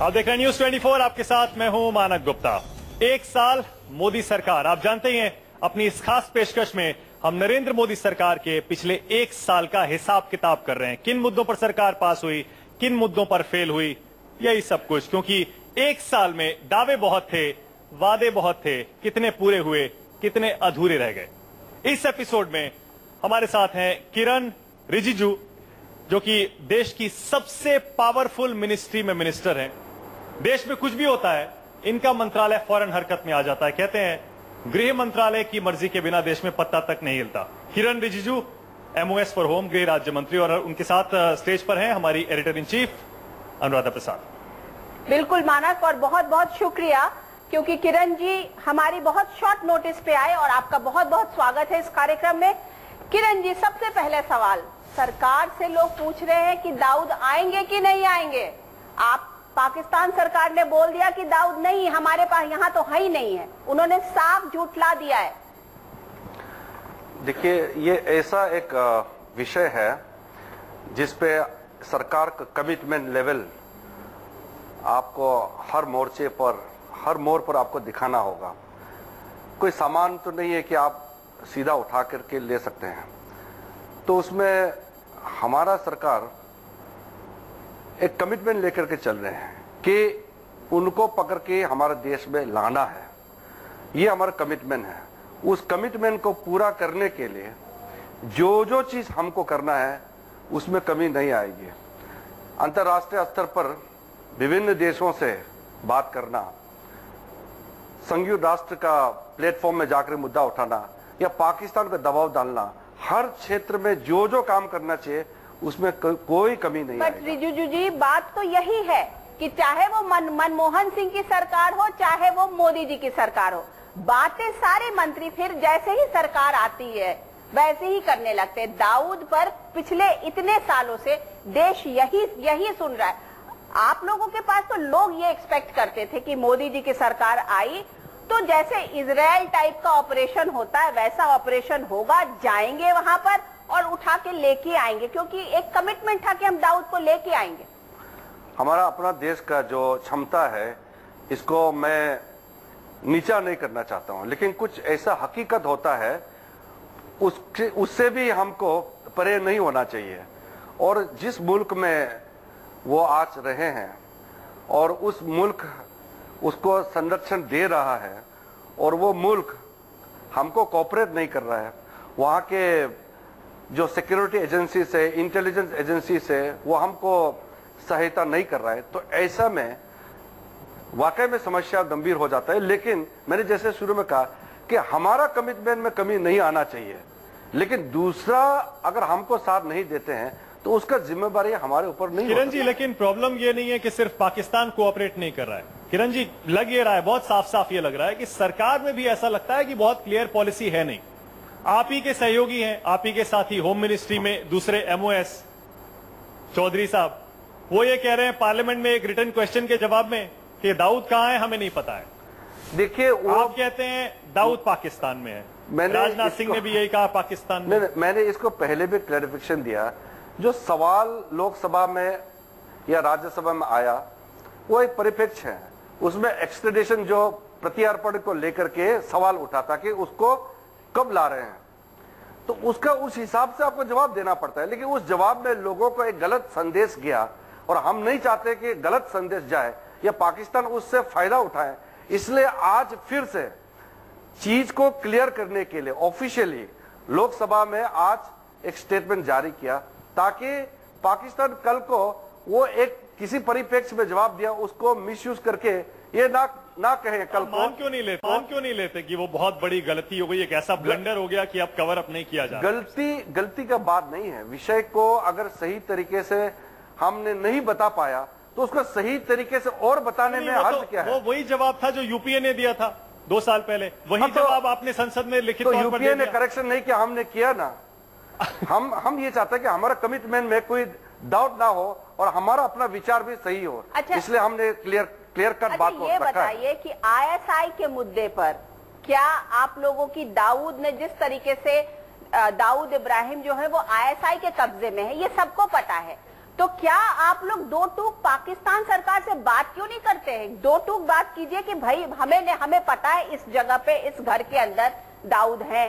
आप देख रहे हैं न्यूज 24, आपके साथ मैं हूं मानक गुप्ता। एक साल मोदी सरकार, आप जानते ही हैं अपनी इस खास पेशकश में हम नरेंद्र मोदी सरकार के पिछले एक साल का हिसाब किताब कर रहे हैं। किन मुद्दों पर सरकार पास हुई, किन मुद्दों पर फेल हुई, यही सब कुछ। क्योंकि एक साल में दावे बहुत थे, वादे बहुत थे, कितने पूरे हुए, कितने अधूरे रह गए। इस एपिसोड में हमारे साथ हैं किरण रिजिजू, जो कि देश की सबसे पावरफुल मिनिस्ट्री में मिनिस्टर हैं। देश में कुछ भी होता है, इनका मंत्रालय फौरन हरकत में आ जाता है। कहते हैं गृह मंत्रालय की मर्जी के बिना देश में पत्ता तक नहीं हिलता। किरण रिजिजू, एमओएस फॉर होम, गृह राज्य मंत्री, और उनके साथ स्टेज पर हैं हमारी editor in chief Anuradha Prasad. बिल्कुल मानक, और बहुत बहुत शुक्रिया, क्योंकि किरण जी हमारी बहुत शॉर्ट नोटिस पे आए और आपका बहुत बहुत स्वागत है इस कार्यक्रम में। किरण जी, सबसे पहले सवाल, सरकार से लोग पूछ रहे हैं कि दाऊद आएंगे कि नहीं आएंगे। आप पाकिस्तान सरकार ने बोल दिया कि दाऊद नहीं, हमारे पास यहाँ तो है ही नहीं है। उन्होंने साफ झूठला दिया है। देखिए, ये ऐसा एक विषय है जिसपे सरकार का कमिटमेंट लेवल आपको हर मोर्चे पर, हर मोड़ पर आपको दिखाना होगा। कोई सामान तो नहीं है कि आप सीधा उठा करके ले सकते हैं। तो उसमें हमारा सरकार एक कमिटमेंट लेकर के चल रहे हैं कि उनको पकड़ के हमारे देश में लाना है। ये हमारा कमिटमेंट है। उस कमिटमेंट को पूरा करने के लिए जो जो चीज हमको करना है उसमें कमी नहीं आएगी। अंतर्राष्ट्रीय स्तर पर विभिन्न देशों से बात करना, संयुक्त राष्ट्र का प्लेटफॉर्म में जाकर मुद्दा उठाना या पाकिस्तान का दबाव डालना, हर क्षेत्र में जो जो काम करना चाहिए उसमें कोई कमी नहीं है। बट रिजिजू जी, बात तो यही है कि चाहे वो मनमोहन सिंह की सरकार हो, चाहे वो मोदी जी की सरकार हो, बातें सारे मंत्री फिर जैसे ही सरकार आती है वैसे ही करने लगते हैं। दाऊद पर पिछले इतने सालों से देश यही सुन रहा है। आप लोगों के पास तो लोग ये एक्सपेक्ट करते थे कि मोदी जी की सरकार आई तो जैसे इजराइल टाइप का ऑपरेशन होता है वैसा ऑपरेशन होगा, जाएंगे वहां पर और उठा के लेके आएंगे, क्योंकि एक कमिटमेंट था कि हम दाऊद को लेके आएंगे। हमारा अपना देश का जो क्षमता है, इसको मैं नीचा नहीं करना चाहता हूं, लेकिन कुछ ऐसा हकीकत होता है उससे भी हमको परे नहीं होना चाहिए। और जिस मुल्क में वो आज रहे हैं और उस मुल्क उसको संरक्षण दे रहा है और वो मुल्क हमको कोऑपरेट नहीं कर रहा है, वहाँ के जो सिक्योरिटी एजेंसी से, इंटेलिजेंस एजेंसी से, वो हमको सहायता नहीं कर रहा है, तो ऐसा में वाकई में समस्या गंभीर हो जाता है। लेकिन मैंने जैसे शुरू में कहा कि हमारा कमिटमेंट में कमी नहीं आना चाहिए, लेकिन दूसरा अगर हमको साथ नहीं देते हैं तो उसका जिम्मेदारी हमारे ऊपर नहीं। किरण जी, लेकिन प्रॉब्लम ये नहीं है कि सिर्फ पाकिस्तान कोऑपरेट नहीं कर रहा है। किरण जी, लग ये रहा है, बहुत साफ साफ ये लग रहा है कि सरकार में भी ऐसा लगता है कि बहुत क्लियर पॉलिसी है नहीं। आप ही के सहयोगी हैं, आप ही के साथी होम मिनिस्ट्री में दूसरे एमओएस चौधरी साहब, वो ये कह रहे हैं पार्लियामेंट में एक रिटर्न क्वेश्चन के जवाब में कि दाऊद कहां है हमें नहीं पता है। देखिए, आप कहते हैं दाऊद पाकिस्तान में है, राजनाथ सिंह ने भी यही कहा पाकिस्तान में। मैंने इसको पहले भी क्लैरिफिकेशन दिया। जो सवाल लोकसभा में या राज्यसभा में आया वो एक परिप्रेक्ष्य है। उसमें एक्सट्रेडिशन जो प्रत्यार्पण को लेकर के सवाल उठा था कि उसको कब ला रहे हैं, तो उसका उस हिसाब से आपको जवाब देना पड़ता है। लेकिन उस जवाब में लोगों को एक गलत संदेश गया और हम नहीं चाहते कि गलत संदेश जाए या पाकिस्तान उससे फायदा उठाए। इसलिए आज फिर से चीज को क्लियर करने के लिए ऑफिशियली लोकसभा में आज एक स्टेटमेंट जारी किया, ताकि पाकिस्तान कल को वो एक किसी परिप्रेक्ष्य में जवाब दिया उसको मिसयूज करके ये ना कहे कल को। मान क्यों नहीं लेते कि वो बहुत बड़ी गलती हो गई, एक ऐसा ब्लंडर हो गया कि अब कवर अप नहीं किया जा रहा। गलती का बात नहीं है। विषय को अगर सही तरीके से हमने नहीं बता पाया तो उसको सही तरीके से और बताने में हर्ज क्या है। वो वही जवाब था जो यूपीए ने दिया था 2 साल पहले, वही जवाब आपने संसद में लिखित तौर पर दिया। यूपीए ने करेक्शन नहीं किया, हमने किया ना। हम ये चाहते हैं कि हमारा कमिटमेंट में कोई डाउट ना हो और हमारा अपना विचार भी सही हो। अच्छा, इसलिए हमने क्लियर कट बात को ये बताइए कि आईएसआई के मुद्दे पर क्या आप लोगों की, दाऊद ने जिस तरीके से, दाऊद इब्राहिम जो है वो आईएसआई के कब्जे में है, ये सबको पता है, तो क्या आप लोग दो टूक पाकिस्तान सरकार से बात क्यों नहीं करते हैं? दो टूक बात कीजिए कि भाई हमें पता है इस जगह पे इस घर के अंदर दाऊद है,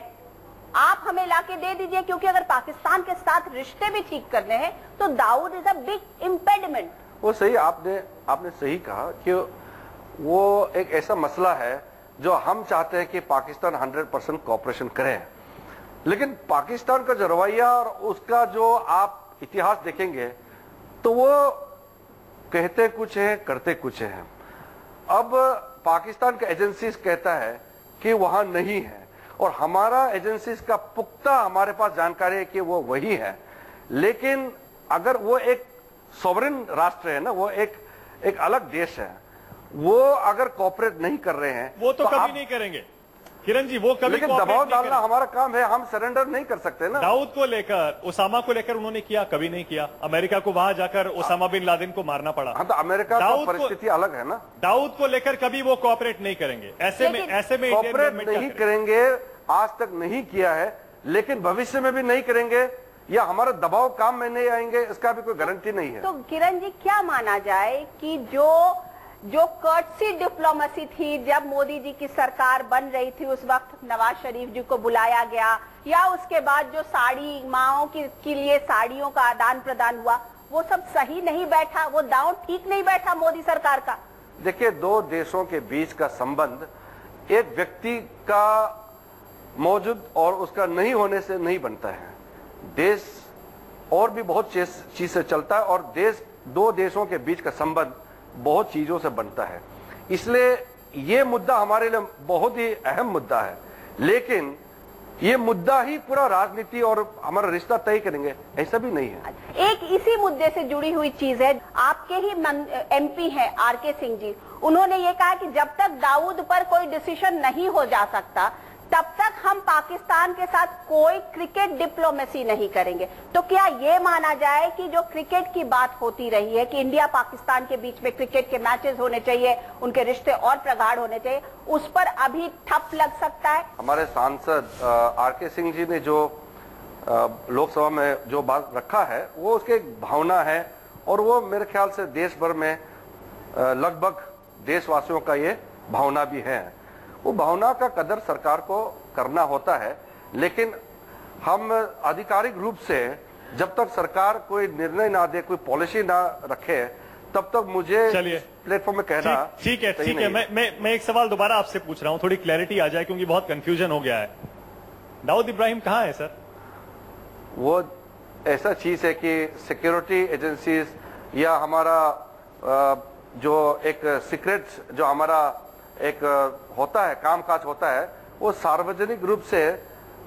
आप हमें लाके दे दीजिए, क्योंकि अगर पाकिस्तान के साथ रिश्ते भी ठीक करने हैं तो Dawood is a big impediment. वो सही, आपने सही कहा कि वो एक ऐसा मसला है जो हम चाहते हैं कि पाकिस्तान 100% कोऑपरेशन करे, लेकिन पाकिस्तान का जो रवैया और उसका जो आप इतिहास देखेंगे तो वो कहते कुछ है करते कुछ है। अब पाकिस्तान का एजेंसीज कहता है कि वहां नहीं है, और हमारा एजेंसीज का पुख्ता हमारे पास जानकारी है कि वो वही है, लेकिन अगर वो एक सॉवरेन राष्ट्र है ना, वो एक अलग देश है, वो अगर कोऑपरेट नहीं कर रहे हैं वो तो कभी नहीं करेंगे किरण जी, वो कभी, लेकिन दबाव डालना हमारा काम है, हम सरेंडर नहीं कर सकते ना। दाऊद को लेकर, ओसामा को लेकर उन्होंने किया, कभी नहीं किया। अमेरिका को वहां जाकर ओसामा बिन लादेन को मारना पड़ा। हाँ, तो अमेरिका की परिस्थिति अलग है ना। दाऊद को लेकर कभी वो कोऑपरेट नहीं करेंगे, ऐसे में कोऑपरेट नहीं करेंगे, आज तक नहीं किया है, लेकिन भविष्य में भी नहीं करेंगे, या हमारा दबाव काम में नहीं आएंगे, इसका भी कोई गारंटी नहीं है। तो किरण जी, क्या माना जाए कि जो कर्टसी डिप्लोमेसी थी जब मोदी जी की सरकार बन रही थी, उस वक्त नवाज शरीफ जी को बुलाया गया, या उसके बाद जो साड़ी माओं के लिए साड़ियों का आदान प्रदान हुआ, वो सब सही नहीं बैठा, वो दांव ठीक नहीं बैठा मोदी सरकार का? देखिए, दो देशों के बीच का संबंध एक व्यक्ति का मौजूद और उसका नहीं होने से नहीं बनता है। देश और भी बहुत चीज से चलता है, और दो देशों के बीच का संबंध बहुत चीजों से बनता है। इसलिए ये मुद्दा हमारे लिए बहुत ही अहम मुद्दा है, लेकिन ये मुद्दा ही पूरा राजनीति और हमारा रिश्ता तय करेंगे ऐसा भी नहीं है। एक इसी मुद्दे से जुड़ी हुई चीज है, आपके ही एमपी हैं आरके सिंह जी, उन्होंने ये कहा कि जब तक दाऊद पर कोई डिसीजन नहीं हो जा सकता तब तक हम पाकिस्तान के साथ कोई क्रिकेट डिप्लोमेसी नहीं करेंगे। तो क्या ये माना जाए कि जो क्रिकेट की बात होती रही है कि इंडिया पाकिस्तान के बीच में क्रिकेट के मैचेस होने चाहिए, उनके रिश्ते और प्रगाढ़ होने चाहिए, उस पर अभी ठप लग सकता है? हमारे सांसद आरके सिंह जी ने जो लोकसभा में जो बात रखा है वो उसकी एक भावना है, और वो मेरे ख्याल से देश भर में लगभग देशवासियों का ये भावना भी है। वो भावना का कदर सरकार को करना होता है, लेकिन हम आधिकारिक रूप से जब तक सरकार कोई निर्णय ना दे, कोई पॉलिसी ना रखे, तब तक मुझे प्लेटफॉर्म में कहना ठीक है। मैं एक सवाल दोबारा आपसे पूछ रहा हूं, थोड़ी क्लैरिटी आ जाए, क्योंकि बहुत कंफ्यूजन हो गया है। दाऊद इब्राहिम कहां है सर? वो ऐसा चीज है कि सिक्योरिटी एजेंसीज या हमारा जो एक सीक्रेट जो हमारा एक होता है, कामकाज होता है, वो सार्वजनिक रूप से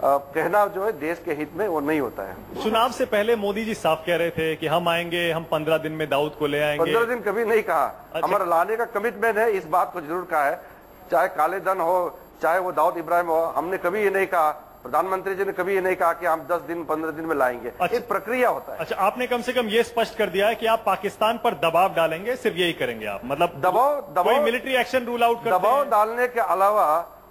कहना जो है देश के हित में वो नहीं होता है। चुनाव से पहले मोदी जी साफ कह रहे थे कि हम आएंगे, हम 15 दिन में दाऊद को ले आएंगे। 15 दिन कभी नहीं कहा। अच्छा। हमारा लाने का कमिटमेंट है, इस बात को जरूर कहा है, चाहे काले धन हो, चाहे वो दाऊद इब्राहिम हो, हमने कभी ये नहीं कहा, प्रधानमंत्री जी ने कभी ये नहीं कहा कि हम 10 दिन 15 दिन में लाएंगे। अच्छा। एक प्रक्रिया होता है। अच्छा, आपने कम से कम ये स्पष्ट कर दिया है कि आप पाकिस्तान पर दबाव डालेंगे, सिर्फ यही करेंगे आप? मतलब दबाव मिलिट्री एक्शन रूल आउट करते हैं? दबाव डालने के अलावा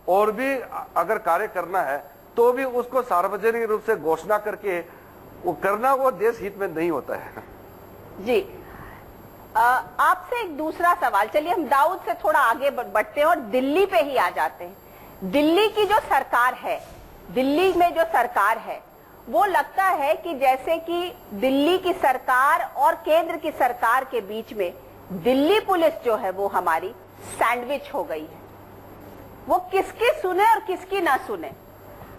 और भी अगर कार्य करना है तो भी उसको सार्वजनिक रूप से घोषणा करके वो करना, वो देश हित में नहीं होता है। जी, आपसे एक दूसरा सवाल, चलिए हम दाऊद से थोड़ा आगे बढ़ते हैं और दिल्ली पे ही आ जाते हैं। दिल्ली की जो सरकार है, दिल्ली में जो सरकार है, वो लगता है कि जैसे कि दिल्ली की सरकार और केंद्र की सरकार के बीच में दिल्ली पुलिस जो है वो हमारी सैंडविच हो गई है। वो किसकी सुने और किसकी ना सुने।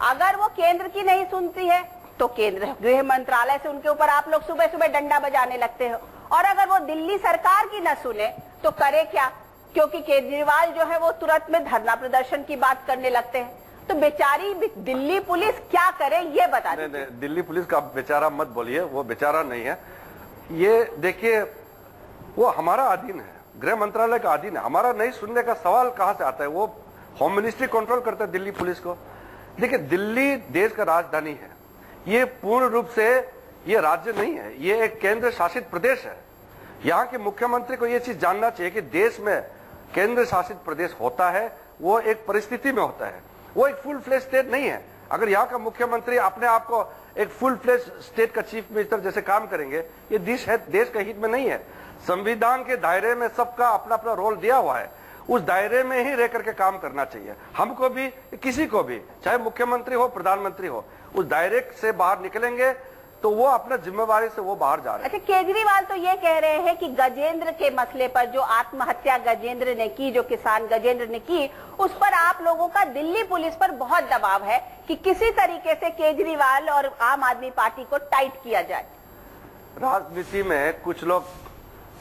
अगर वो केंद्र की नहीं सुनती है तो केंद्र गृह मंत्रालय से उनके ऊपर आप लोग सुबह सुबह डंडा बजाने लगते हो, और अगर वो दिल्ली सरकार की न सुने तो करे क्या, क्योंकि केजरीवाल जो है वो तुरंत में धरना प्रदर्शन की बात करने लगते हैं। तो बेचारी दिल्ली पुलिस क्या करे ये बता दीजिए। दिल्ली पुलिस का बेचारा मत बोलिए, वो बेचारा नहीं है। ये देखिए, वो हमारा अधीन है, गृह मंत्रालय का अधीन है। हमारा नहीं सुनने का सवाल कहां से आता है? वो होम मिनिस्ट्री कंट्रोल करता है दिल्ली पुलिस को। देखिए, दिल्ली देश का राजधानी है, ये पूर्ण रूप से ये राज्य नहीं है, ये एक केंद्र शासित प्रदेश है। यहाँ के मुख्यमंत्री को ये चीज जानना चाहिए कि देश में केंद्र शासित प्रदेश होता है, वो एक परिस्थिति में होता है, वो एक फुल फ्लेज स्टेट नहीं है। अगर यहाँ का मुख्यमंत्री अपने आप को एक फुल फ्लेज स्टेट का चीफ मिनिस्टर जैसे काम करेंगे, ये देश के हित में नहीं है। संविधान के दायरे में सबका अपना अपना रोल दिया हुआ है, उस दायरे में ही रह करके काम करना चाहिए। हमको भी, किसी को भी, चाहे मुख्यमंत्री हो प्रधानमंत्री हो, उस दायरे से बाहर निकलेंगे तो वो अपना जिम्मेवारी से वो बाहर जा रहे हैं। अच्छा, केजरीवाल तो ये कह रहे हैं कि गजेंद्र के मसले पर, जो आत्महत्या गजेंद्र ने की, जो किसान गजेंद्र ने की, उस पर आप लोगों का दिल्ली पुलिस पर बहुत दबाव है कि किसी तरीके से केजरीवाल और आम आदमी पार्टी को टाइट किया जाए। राजनीति में कुछ लोग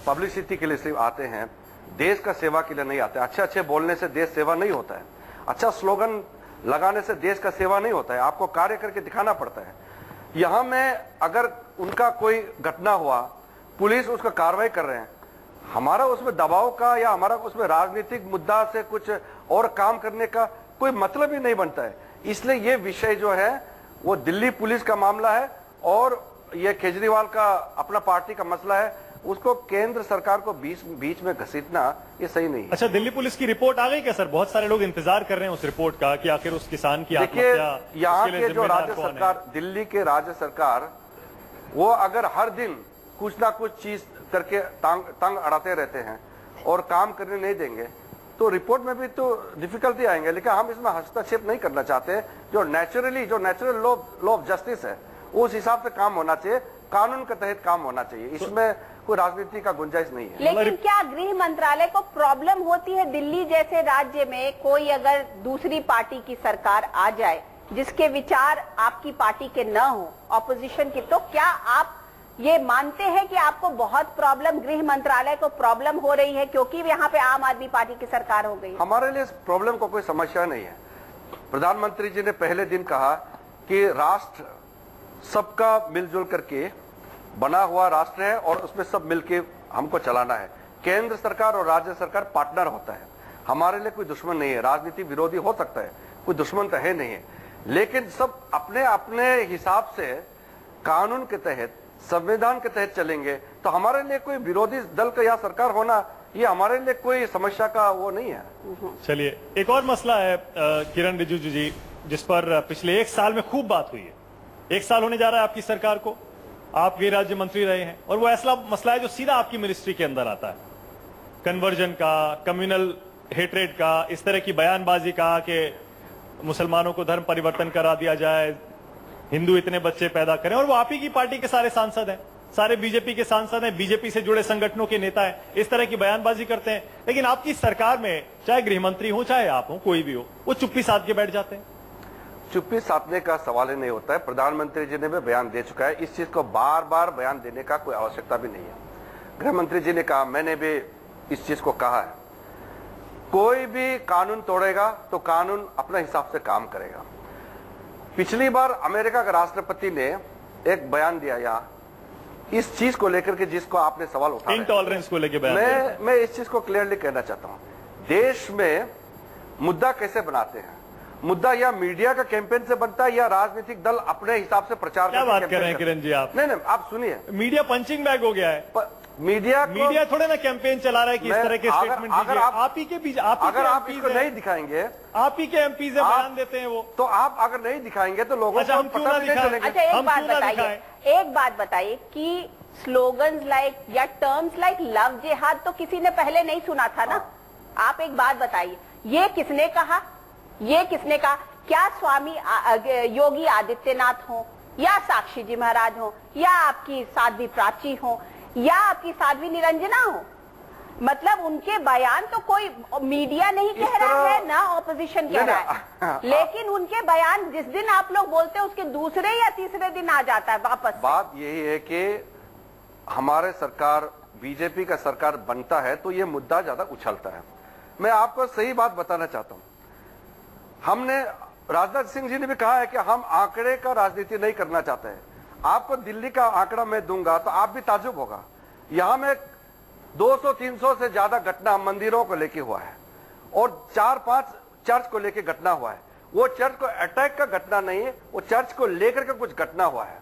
पब्लिसिटी के लिए सिर्फ आते हैं, देश का सेवा के लिए नहीं आते। अच्छे अच्छे बोलने से देश सेवा नहीं होता है, अच्छा स्लोगन लगाने से देश का सेवा नहीं होता है, आपको कार्य करके दिखाना पड़ता है। यहां में अगर उनका कोई घटना हुआ, पुलिस उसका कार्रवाई कर रहे हैं, हमारा उसमें दबाव का या हमारा उसमें राजनीतिक मुद्दा से कुछ और काम करने का कोई मतलब ही नहीं बनता है। इसलिए ये विषय जो है वो दिल्ली पुलिस का मामला है और ये केजरीवाल का अपना पार्टी का मसला है, उसको केंद्र सरकार को बीच में घसीटना ये सही नहीं है। अच्छा, दिल्ली पुलिस की रिपोर्ट आ गई क्या सर? बहुत सारे लोग इंतजार कर रहे हैं उस रिपोर्ट का कि आखिर उस किसान की आत्महत्या, यहाँ के जो राज्य सरकार, दिल्ली के राज्य सरकार, वो अगर हर दिन कुछ ना कुछ चीज करके तंग अड़ाते रहते हैं और काम करने नहीं देंगे तो रिपोर्ट में भी तो डिफिकल्टी आएंगे। लेकिन हम इसमें हस्तक्षेप नहीं करना चाहते। जो नेचुरल लॉ ऑफ जस्टिस है उस हिसाब से काम होना चाहिए, कानून के तहत काम होना चाहिए, इसमें कोई राजनीति का गुंजाइश नहीं है। लेकिन क्या गृह मंत्रालय को प्रॉब्लम होती है दिल्ली जैसे राज्य में कोई अगर दूसरी पार्टी की सरकार आ जाए जिसके विचार आपकी पार्टी के न हो, ऑपोजिशन की, तो क्या आप ये मानते हैं कि आपको बहुत प्रॉब्लम, गृह मंत्रालय को प्रॉब्लम हो रही है क्योंकि यहाँ पे आम आदमी पार्टी की सरकार हो गई? हमारे लिए इस प्रॉब्लम को कोई समस्या नहीं है। प्रधानमंत्री जी ने पहले दिन कहा कि राष्ट्र सबका मिलजुल करके बना हुआ राष्ट्र है और उसमें सब मिलके हमको चलाना है। केंद्र सरकार और राज्य सरकार पार्टनर होता है, हमारे लिए कोई दुश्मन नहीं है। राजनीति विरोधी हो सकता है, कोई दुश्मन तो है नहीं है, लेकिन सब अपने अपने हिसाब से कानून के तहत, संविधान के तहत चलेंगे तो हमारे लिए कोई विरोधी दल का या सरकार होना ये हमारे लिए कोई समस्या का वो नहीं है। चलिए, एक और मसला है किरण रिजिजू जी, जिस पर पिछले 1 साल में खूब बात हुई है। 1 साल होने जा रहा है आपकी सरकार को, आप गृह राज्य मंत्री रहे हैं, और वो ऐसा मसला है जो सीधा आपकी मिनिस्ट्री के अंदर आता है, कन्वर्जन का, कम्युनल हेट्रेड का, इस तरह की बयानबाजी का कि मुसलमानों को धर्म परिवर्तन करा दिया जाए, हिंदू इतने बच्चे पैदा करें। और वो आप ही की पार्टी के सारे सांसद हैं, सारे बीजेपी के सांसद हैं, बीजेपी से जुड़े संगठनों के नेता हैं, इस तरह की बयानबाजी करते हैं। लेकिन आपकी सरकार में चाहे गृह मंत्री हो चाहे आप हो, कोई भी हो, वो चुप्पी साध के बैठ जाते हैं। चुप्पी साधने का सवाल ही नहीं होता है। प्रधानमंत्री जी ने भी बयान दे चुका है, इस चीज को बार बार बयान देने का कोई आवश्यकता भी नहीं है। गृह मंत्री जी ने कहा, मैंने भी इस चीज को कहा है, कोई भी कानून तोड़ेगा तो कानून अपने हिसाब से काम करेगा। पिछली बार अमेरिका के राष्ट्रपति ने एक बयान दिया यहाँ इस चीज को लेकर के जिसको आपने सवाल उठाया, इंटॉलरेंस को लेकर बयान। मैं इस चीज को क्लियरली कहना चाहता हूँ, देश में मुद्दा कैसे बनाते हैं, मुद्दा या मीडिया का कैंपेन से बनता है या राजनीतिक दल अपने हिसाब से प्रचार क्या बात कर रहे हैं किरण जी आप? नहीं, आप सुनिए, मीडिया पंचिंग बैग हो गया है। मीडिया थोड़े ना कैंपेन चला रहा है कि इस तरह के स्टेटमेंट दीजिए। आप ही के बीच, अगर आप इसको नहीं दिखाएंगे, आप ही के एमपी से बयान देते हैं वो, तो आप अगर नहीं दिखाएंगे तो लोगों को पता नहीं चलेगा। अच्छा, एक बात बताइए कि स्लोगन्स लाइक या टर्म्स लाइक लव जिहाद तो किसी ने पहले नहीं सुना था ना। आप एक बात बताइए, ये किसने कहा, ये किसने कहा? क्या स्वामी योगी आदित्यनाथ हो या साक्षी जी महाराज हो या आपकी साध्वी प्राची हो या आपकी साध्वी निरंजना हो, मतलब उनके बयान तो कोई मीडिया नहीं कह रहा है ना ऑपोजिशन कह रहा है, लेकिन उनके बयान जिस दिन आप लोग बोलते हैं उसके दूसरे या तीसरे दिन आ जाता है वापस। बात यही है कि हमारे सरकार, बीजेपी का सरकार बनता है तो ये मुद्दा ज्यादा उछलता है। मैं आपको सही बात बताना चाहता हूं, हमने, राजनाथ सिंह जी ने भी कहा है कि हम आंकड़े का राजनीति नहीं करना चाहते हैं। आपको दिल्ली का आंकड़ा मैं दूंगा तो आप भी ताजुब होगा, यहां में 200-300 से ज्यादा घटना मंदिरों को लेके हुआ है और 4-5 चर्च को लेके घटना हुआ है। वो चर्च को अटैक का घटना नहीं है, वो चर्च को लेकर के कुछ घटना हुआ है।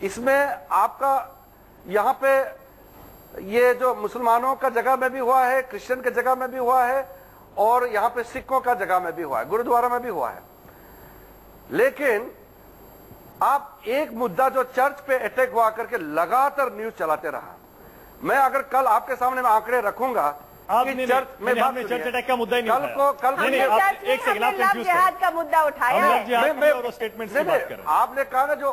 इसमें आपका यहां पे ये जो मुसलमानों का जगह में भी हुआ है, क्रिश्चियन के जगह में भी हुआ है और यहां पे सिखों का जगह में भी हुआ है, गुरुद्वारा में भी हुआ है। लेकिन आप एक मुद्दा जो चर्च पे अटैक हुआ करके लगातार न्यूज चलाते रहा। मैं अगर कल आपके सामने मैं आंकड़े रखूंगा कि चर्च में चर्च अटैक का मुद्दा ही नहीं एक सेकंड आप जिहाद का मुद्दा उठाया। स्टेटमेंट से बात कर रहे हैं। आपने कहा ना जो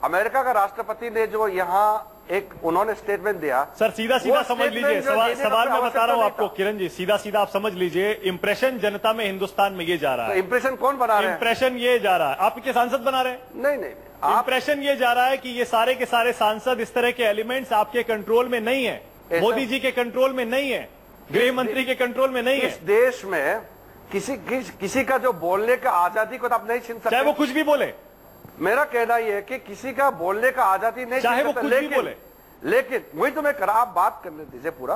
अमेरिका का राष्ट्रपति ने जो यहाँ एक उन्होंने स्टेटमेंट दिया। सर सीधा सीधा समझ लीजिए, सवाल मैं बता रहा हूँ आपको किरण जी, सीधा सीधा आप समझ लीजिए, इंप्रेशन जनता में हिंदुस्तान में ये जा रहा है। इंप्रेशन कौन बना रहा है? इंप्रेशन ये जा रहा है, आपके सांसद बना रहे हैं? नहीं, इंप्रेशन ये जा रहा है कि ये सारे के सारे सांसद, इस तरह के एलिमेंट्स आपके कंट्रोल में नहीं है, मोदी जी के कंट्रोल में नहीं है, गृह मंत्री के कंट्रोल में नहीं है। इस देश में किसी का जो बोलने का आजादी को तो आप नहीं छीन सकते, चाहे वो कुछ भी बोले। मेरा कहना यह है कि किसी का बोलने का आजादी नहीं, चाहे वो कुछ भी बोले, लेकिन वही तो मैं करा, आप बात करने दीजिए पूरा।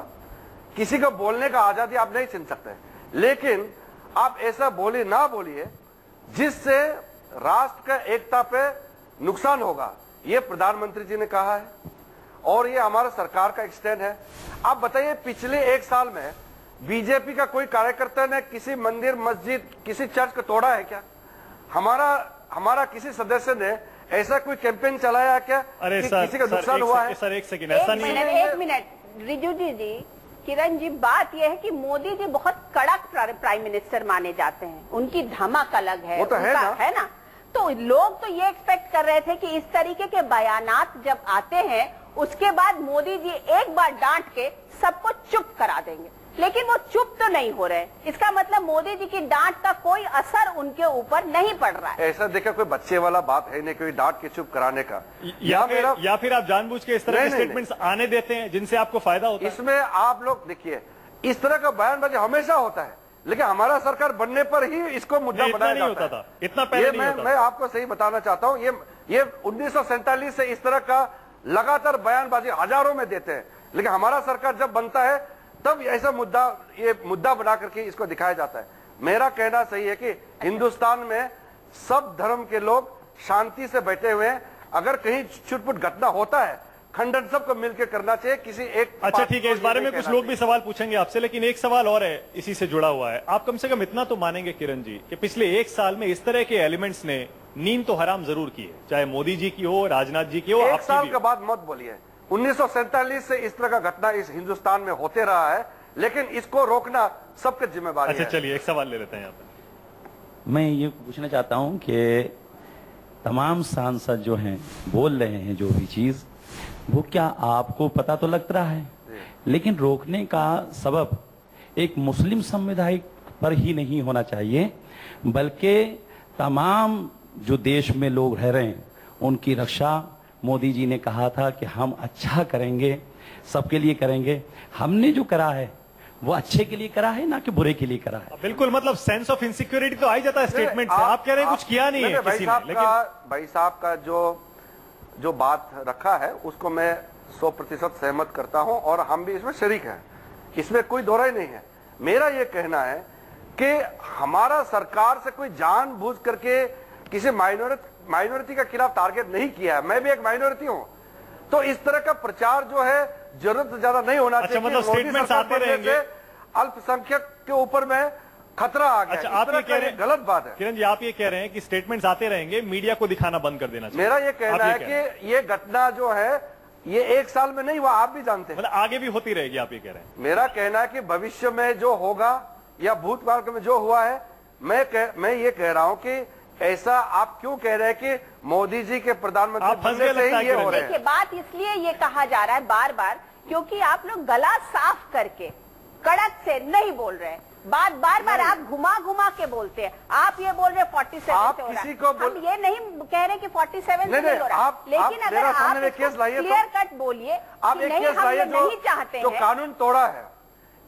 किसी का बोलने का आजादी आप नहीं छीन सकते, लेकिन आप ऐसा बोली ना बोलिए जिससे राष्ट्र का एकता पे नुकसान होगा। ये प्रधानमंत्री जी ने कहा है और ये हमारा सरकार का एक स्टैंड है। आप बताइए पिछले एक साल में बीजेपी का कोई कार्यकर्ता ने किसी मंदिर, मस्जिद, किसी चर्च को तोड़ा है क्या? हमारा किसी सदस्य ने ऐसा कोई कैंपेन चलाया क्या? अरे सर, किसी का नुकसान हुआ है? सर एक सेकंड, ऐसा नहीं है। एक मिनट रिजुजी जी, किरण जी, बात यह है कि मोदी जी बहुत कड़क प्राइम मिनिस्टर माने जाते हैं, उनकी धमक अलग है, वो तो है ना? तो लोग तो ये एक्सपेक्ट कर रहे थे कि इस तरीके के बयानात जब आते हैं उसके बाद मोदी जी एक बार डांट के सबको चुप करा देंगे, लेकिन वो चुप तो नहीं हो रहे। इसका मतलब मोदी जी की डांट का कोई असर उनके ऊपर नहीं पड़ रहा है। ऐसा देखा कोई बच्चे वाला बात है नहीं, कोई डांट के चुप कराने का, या फिर आप जानबूझ के इस तरह के स्टेटमेंट्स आने देते हैं जिनसे आपको फायदा होता है। इसमें आप लोग देखिए, इस तरह का बयानबाजी हमेशा होता है, लेकिन हमारा सरकार बनने पर ही इसको मुद्दा बनाया जाता है। इतना पहले नहीं होता। मैं आपको सही बताना चाहता हूँ, ये 1947 से इस तरह का लगातार बयानबाजी हजारों में देते हैं, लेकिन हमारा सरकार जब बनता है तब ऐसा मुद्दा बना करके इसको दिखाया जाता है। मेरा कहना सही है कि हिंदुस्तान में सब धर्म के लोग शांति से बैठे हुए हैं। अगर कहीं छुटपुट घटना होता है, खंडन सबको मिलकर करना चाहिए, किसी एक। अच्छा ठीक है, इस बारे में कुछ लोग भी सवाल पूछेंगे आपसे, लेकिन एक सवाल और है इसी से जुड़ा हुआ है। आप कम से कम इतना तो मानेंगे किरण जी कि पिछले एक साल में इस तरह के एलिमेंट्स ने नींद तो हराम जरूर की है, चाहे मोदी जी की हो, राजनाथ जी की हो। एक साल के बाद मत बोलिए, 1947 से इस तरह का घटना इस हिंदुस्तान में होते रहा है, लेकिन इसको रोकना सबकी जिम्मेदारी है। अच्छा चलिए एक सवाल ले लेते हैं यहाँ पे। मैं ये पूछना चाहता हूँ कि तमाम सांसद जो हैं बोल रहे हैं जो भी चीज, वो क्या आपको पता तो लग रहा है, लेकिन रोकने का सबब एक मुस्लिम समुदाय पर ही नहीं होना चाहिए, बल्कि तमाम जो देश में लोग रह रहे हैं उनकी रक्षा मोदी जी ने कहा था कि हम अच्छा करेंगे, सबके लिए करेंगे। हमने जो करा है वो अच्छे के लिए करा है, ना कि बुरे के लिए करा है। बिल्कुल, मतलब सेंस ऑफ इनसिक्योरिटी तो आ ही जाता है स्टेटमेंट से। आप कह रहे हैं कुछ किया नहीं है किसी ने, लेकिन भाई साहब का जो बात रखा है उसको मैं 100% सहमत करता हूं और हम भी इसमें शरीक हैं, इसमें कोई दो राय नहीं है। मेरा ये कहना है कि हमारा सरकार से कोई जानबूझ करके किसी माइनॉरिटी के खिलाफ टारगेट नहीं किया है। मैं भी एक माइनॉरिटी हूं, तो इस तरह का प्रचार जो है जरूरत से ज्यादा नहीं होना चाहिए। मतलब स्टेटमेंट्स आते रहेंगे, अल्पसंख्यक के ऊपर में खतरा आ गया। अच्छा, आप ये कह रहे हैं, गलत बात है किरण जी, आप ये कह रहे हैं कि स्टेटमेंट्स आते रहेंगे, मीडिया को दिखाना बंद कर देना चाहिए। मेरा ये कहना है कि ये घटना जो है ये एक साल में नहीं हुआ, आप भी जानते हैं, मतलब आगे भी होती रहेगी, आप ये कह रहे हैं। मेरा कहना है कि भविष्य में जो होगा या भूतकाल में जो हुआ है, मैं ये कह रहा हूं कि ऐसा आप क्यों कह रहे हैं कि मोदी जी के प्रधानमंत्री बनने से ही ये हो रहे हैं? देखिए, बात इसलिए ये कहा जा रहा है बार बार क्योंकि आप लोग गला साफ करके कड़क से नहीं बोल रहे हैं। बात बार बार आप घुमा के बोलते हैं। आप ये बोल रहे 47 से हो रहा है, हम ये नहीं कह रहे कि 47 से हो रहा है, लेकिन अगर आप क्लियर कट बोलिए कि नहीं, हम ये नहीं चाहते हैं। जो कानून तोड़ा है,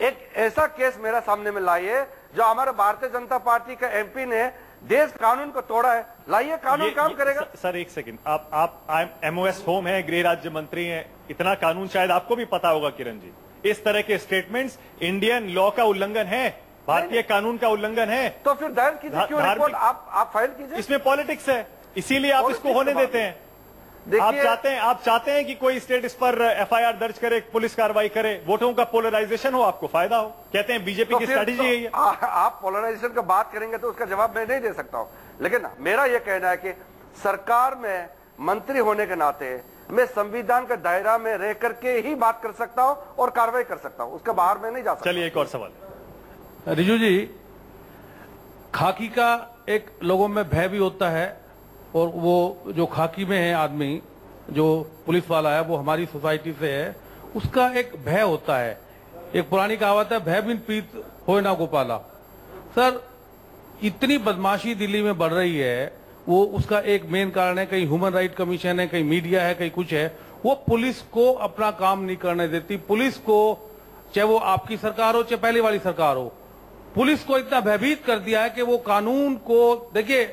एक ऐसा केस मेरा सामने में लाइए जो हमारे भारतीय जनता पार्टी का एमपी ने देश कानून को तोड़ा है, लाइए कानून काम करेगा। सर एक सेकंड, आप एमओएस होम है, गृह राज्य मंत्री हैं, इतना कानून शायद आपको भी पता होगा किरण जी। इस तरह के स्टेटमेंट्स इंडियन लॉ का उल्लंघन है, भारतीय कानून का उल्लंघन है। तो फिर दायर कीजिए, क्यों रिपोर्ट आप फाइल कीजिए। इसमें पॉलिटिक्स है, इसीलिए आप इसको होने देते हैं। आप चाहते हैं कि कोई स्टेट इस पर एफआईआर दर्ज करे, पुलिस कार्रवाई करे, वोटों का पोलराइजेशन हो, आपको फायदा हो। कहते हैं बीजेपी की स्ट्रेटेजी है। आप पोलराइजेशन का बात करेंगे तो उसका जवाब मैं नहीं दे सकता हूं। लेकिन मेरा यह कहना है कि सरकार में मंत्री होने के नाते मैं संविधान के दायरा में रह करके ही बात कर सकता हूं और कार्रवाई कर सकता हूं, उसके बाहर में नहीं जा सकता। चलिए एक और सवाल। रिजू जी, खाकी का एक लोगों में भय भी होता है, और वो जो खाकी में है आदमी, जो पुलिस वाला है, वो हमारी सोसाइटी से है, उसका एक भय होता है। एक पुरानी कहावत है, भय बिन प्रीत होए ना गोपाला। सर, इतनी बदमाशी दिल्ली में बढ़ रही है, वो उसका एक मेन कारण है, कहीं ह्यूमन राइट कमीशन है, कहीं मीडिया है, कहीं कुछ है, वो पुलिस को अपना काम नहीं करने देती। पुलिस को, चाहे वो आपकी सरकार हो चाहे पहले वाली सरकार हो, पुलिस को इतना भयभीत कर दिया है कि वो कानून को, देखिए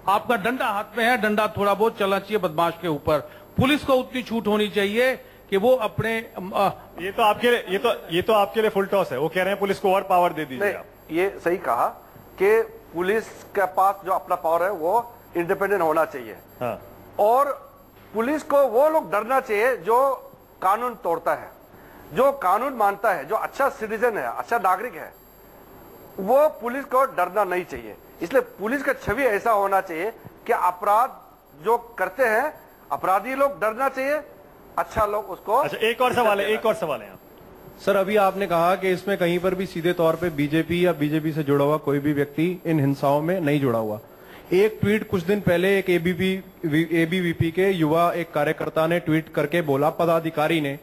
आपका डंडा हाथ में है, डंडा थोड़ा बहुत चलना चाहिए बदमाश के ऊपर। पुलिस को उतनी छूट होनी चाहिए कि वो अपने ये तो आपके लिए फुल टॉस है। वो कह रहे हैं पुलिस को और पावर दे दीजिए आप। ये सही कहा कि पुलिस के पास जो अपना पावर है वो इंडिपेंडेंट होना चाहिए। हाँ। और पुलिस को वो लोग डरना चाहिए जो कानून तोड़ता है, जो कानून मानता है, जो अच्छा सिटीजन है, अच्छा नागरिक है, वो पुलिस को डरना नहीं चाहिए। इसलिए पुलिस का छवि ऐसा होना चाहिए कि अपराध जो करते हैं अपराधी लोग डरना चाहिए, अच्छा लोग उसको। अच्छा, एक और सवाल है सर, अभी आपने कहा कि इसमें कहीं पर भी सीधे तौर पे बीजेपी या बीजेपी से जुड़ा हुआ कोई भी व्यक्ति इन हिंसाओं में नहीं जुड़ा हुआ। एक ट्वीट कुछ दिन पहले एक एबीवीपी के युवा एक कार्यकर्ता ने ट्वीट करके बोला, पदाधिकारी ने,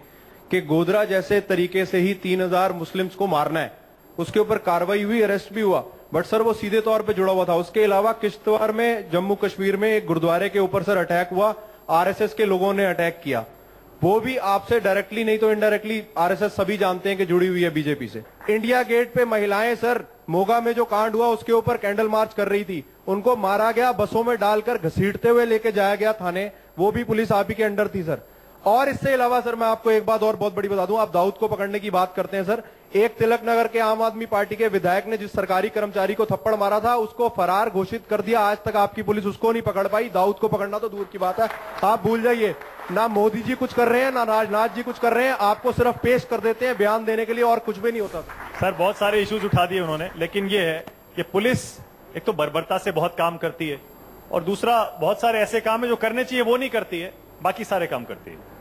कि गोधरा जैसे तरीके से ही 3000 मुस्लिम्स को मारना है। उसके ऊपर कार्रवाई हुई, अरेस्ट भी हुआ, बट सर वो सीधे तौर पे जुड़ा हुआ था। उसके अलावा किश्तवाड़ में, जम्मू कश्मीर में एक गुरुद्वारे के ऊपर सर अटैक हुआ, आरएसएस के लोगों ने अटैक किया, वो भी आपसे डायरेक्टली नहीं तो इनडायरेक्टली आरएसएस सभी जानते हैं कि जुड़ी हुई है बीजेपी से। इंडिया गेट पे महिलाएं, सर मोगा में जो कांड हुआ उसके ऊपर कैंडल मार्च कर रही थी, उनको मारा गया, बसों में डालकर घसीटते हुए लेके जाया गया थाने, वो भी पुलिस आप ही के अंडर थी सर। और इससे अलावा सर मैं आपको एक बात और बहुत बड़ी बता दूं, आप दाऊद को पकड़ने की बात करते हैं सर, एक तिलक नगर के आम आदमी पार्टी के विधायक ने जिस सरकारी कर्मचारी को थप्पड़ मारा था उसको फरार घोषित कर दिया, आज तक आपकी पुलिस उसको नहीं पकड़ पाई। दाऊद को पकड़ना तो दूर की बात है, आप भूल जाइए। ना मोदी जी कुछ कर रहे हैं, ना राजनाथ जी कुछ कर रहे हैं, आपको सिर्फ पेश कर देते हैं बयान देने के लिए, और कुछ भी नहीं होता। सर, बहुत सारे इश्यूज उठा दिए उन्होंने, लेकिन ये है कि पुलिस एक तो बर्बरता से बहुत काम करती है, और दूसरा बहुत सारे ऐसे काम है जो करने चाहिए वो नहीं करती है, बाकी सारे काम करती है।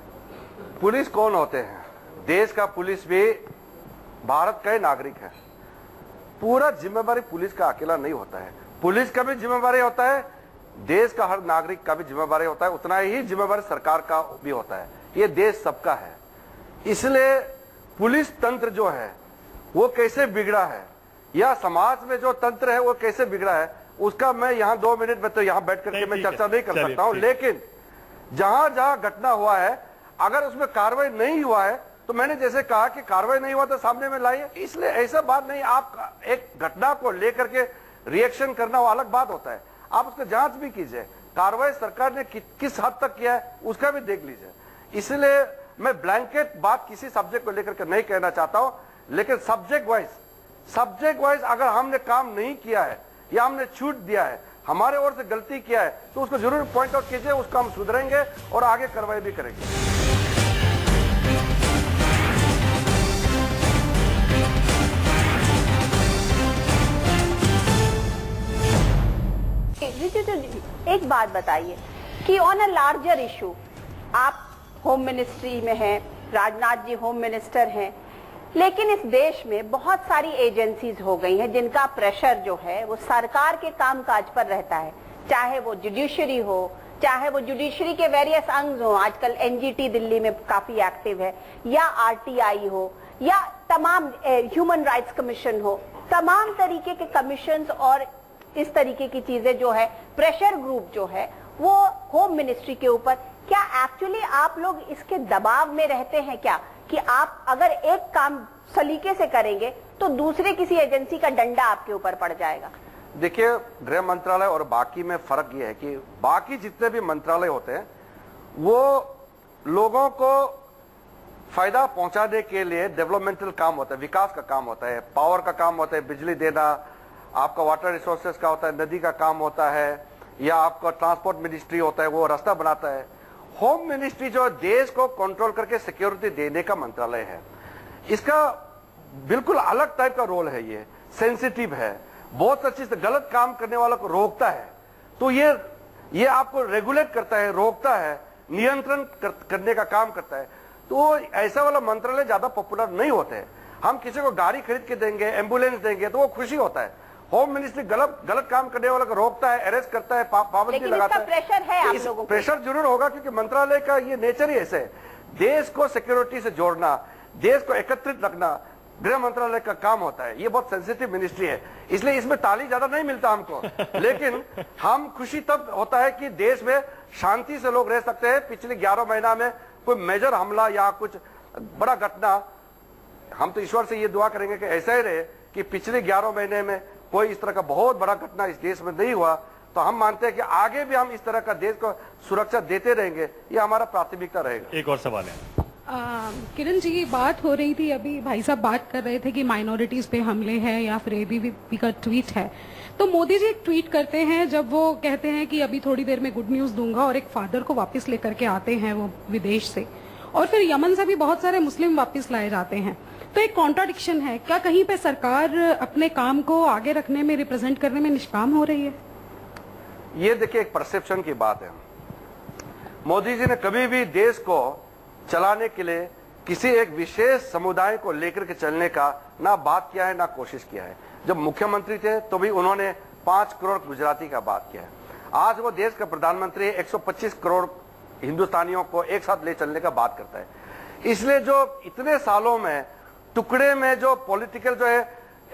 पुलिस कौन होते हैं? देश का पुलिस भी भारत का ही नागरिक है। पूरा जिम्मेवारी पुलिस का अकेला नहीं होता है, पुलिस का भी जिम्मेवारी होता है, देश का हर नागरिक का भी जिम्मेवारी होता है, उतना ही जिम्मेवारी सरकार का भी होता है। ये देश सबका है। इसलिए पुलिस तंत्र जो है वो कैसे बिगड़ा है, या समाज में जो तंत्र है वो कैसे बिगड़ा है, उसका मैं यहाँ 2 मिनट में तो यहाँ बैठ करके मैं चर्चा नहीं कर सकता हूँ। लेकिन जहां जहां घटना हुआ है, अगर उसमें कार्रवाई नहीं हुआ है तो मैंने जैसे कहा कि कार्रवाई नहीं हुआ तो सामने में लाइए। इसलिए ऐसा बात नहीं, आप एक घटना को लेकर के रिएक्शन करना वो अलग बात होता है, आप उसका जांच भी कीजिए, कार्रवाई सरकार ने किस हद तक किया है उसका भी देख लीजिए। इसलिए मैं ब्लैंकेट बात किसी सब्जेक्ट को लेकर के नहीं कहना चाहता हूं, लेकिन सब्जेक्ट वाइज अगर हमने काम नहीं किया है या हमने छूट दिया है, हमारे ओर से गलती किया है, तो उसको जरूर पॉइंट आउट कीजिए, उसको हम सुधरेंगे और आगे कार्रवाई भी करेंगे। एक बात बताइए कि ऑन अ लार्जर इशू, आप होम मिनिस्ट्री में हैं, राजनाथ जी होम मिनिस्टर हैं, लेकिन इस देश में बहुत सारी एजेंसीज हो गई हैं जिनका प्रेशर जो है वो सरकार के कामकाज पर रहता है, चाहे वो जुडिशरी हो, चाहे वो जुडिशरी के वेरियस अंग हो, आजकल एनजीटी दिल्ली में काफी एक्टिव है, या आरटीआई हो, या तमाम ह्यूमन राइट्स कमीशन हो, तमाम तरीके के कमीशंस और इस तरीके की चीजें जो है, प्रेशर ग्रुप जो है वो होम मिनिस्ट्री के ऊपर। क्या एक्चुअली आप लोग इसके दबाव में रहते हैं क्या, कि आप अगर एक काम सलीके से करेंगे तो दूसरे किसी एजेंसी का डंडा आपके ऊपर पड़ जाएगा? देखिए, गृह मंत्रालय और बाकी में फर्क यह है कि बाकी जितने भी मंत्रालय होते हैं वो लोगों को फायदा पहुंचाने के लिए डेवलपमेंटल काम होता है, विकास का काम होता है, पावर का काम होता है, बिजली देना, आपका वाटर रिसोर्सेज का होता है, नदी का काम होता है, या आपका ट्रांसपोर्ट मिनिस्ट्री होता है, वो रास्ता बनाता है। होम मिनिस्ट्री जो देश को कंट्रोल करके सिक्योरिटी देने का मंत्रालय है, इसका बिल्कुल अलग टाइप का रोल है, ये सेंसिटिव है, बहुत अच्छी से गलत काम करने वालों को रोकता है। तो ये आपको रेगुलेट करता है, रोकता है, नियंत्रण करने का काम करता है। तो ऐसा वाला मंत्रालय ज्यादा पॉपुलर नहीं होते हैं। हम किसी को गाड़ी खरीद के देंगे, एम्बुलेंस देंगे तो वो खुशी होता है। होम मिनिस्ट्री गलत काम करने वालों को रोकता है, अरेस्ट करता है, पाबंदी लगाता है। प्रेशर है आप लोगों को? प्रेशर जरूर होगा, क्योंकि मंत्रालय का ये नेचर ही ऐसे है। देश को सिक्योरिटी से जोड़ना, देश को एकत्रित रखना गृह मंत्रालय का काम होता है। ये बहुत सेंसिटिव मिनिस्ट्री है, इसलिए इसमें ताली ज्यादा नहीं मिलता हमको। लेकिन हम खुशी तब होता है कि देश में शांति से लोग रह सकते हैं। पिछले 11 महीना में कोई मेजर हमला या कुछ बड़ा घटना, हम तो ईश्वर से ये दुआ करेंगे कि ऐसा ही रहे कि पिछले 11 महीने में कोई इस तरह का बहुत बड़ा घटना इस देश में नहीं हुआ। तो हम मानते हैं कि आगे भी हम इस तरह का देश को सुरक्षा देते रहेंगे, ये हमारा प्राथमिकता रहेगा। एक और सवाल है किरण जी, बात हो रही थी अभी, भाई साहब बात कर रहे थे कि माइनॉरिटीज पे हमले हैं या फिर एबीवीपी का ट्वीट है। तो मोदी जी एक ट्वीट करते हैं जब वो कहते हैं कि अभी थोड़ी देर में गुड न्यूज दूंगा, और एक फादर को वापस लेकर के आते हैं वो विदेश से, और फिर यमन से भी बहुत सारे मुस्लिम वापस लाए जाते हैं। तो एक कॉन्ट्राडिक्शन है क्या? कहीं पे सरकार अपने काम को आगे रखने में, रिप्रेजेंट करने में निष्काम हो रही है? ये देखिए, एक परसेप्शन की बात है। मोदी जी ने कभी भी देश को चलाने के लिए किसी एक विशेष समुदाय को लेकर के चलने का ना बात किया है, ना कोशिश किया है। जब मुख्यमंत्री थे तो भी उन्होंने 5 करोड़ गुजराती का बात किया है। आज वो देश का प्रधानमंत्री 125 करोड़ हिंदुस्तानियों को एक साथ ले चलने का बात करता है। इसलिए जो इतने सालों में टुकड़े में जो पॉलिटिकल जो है,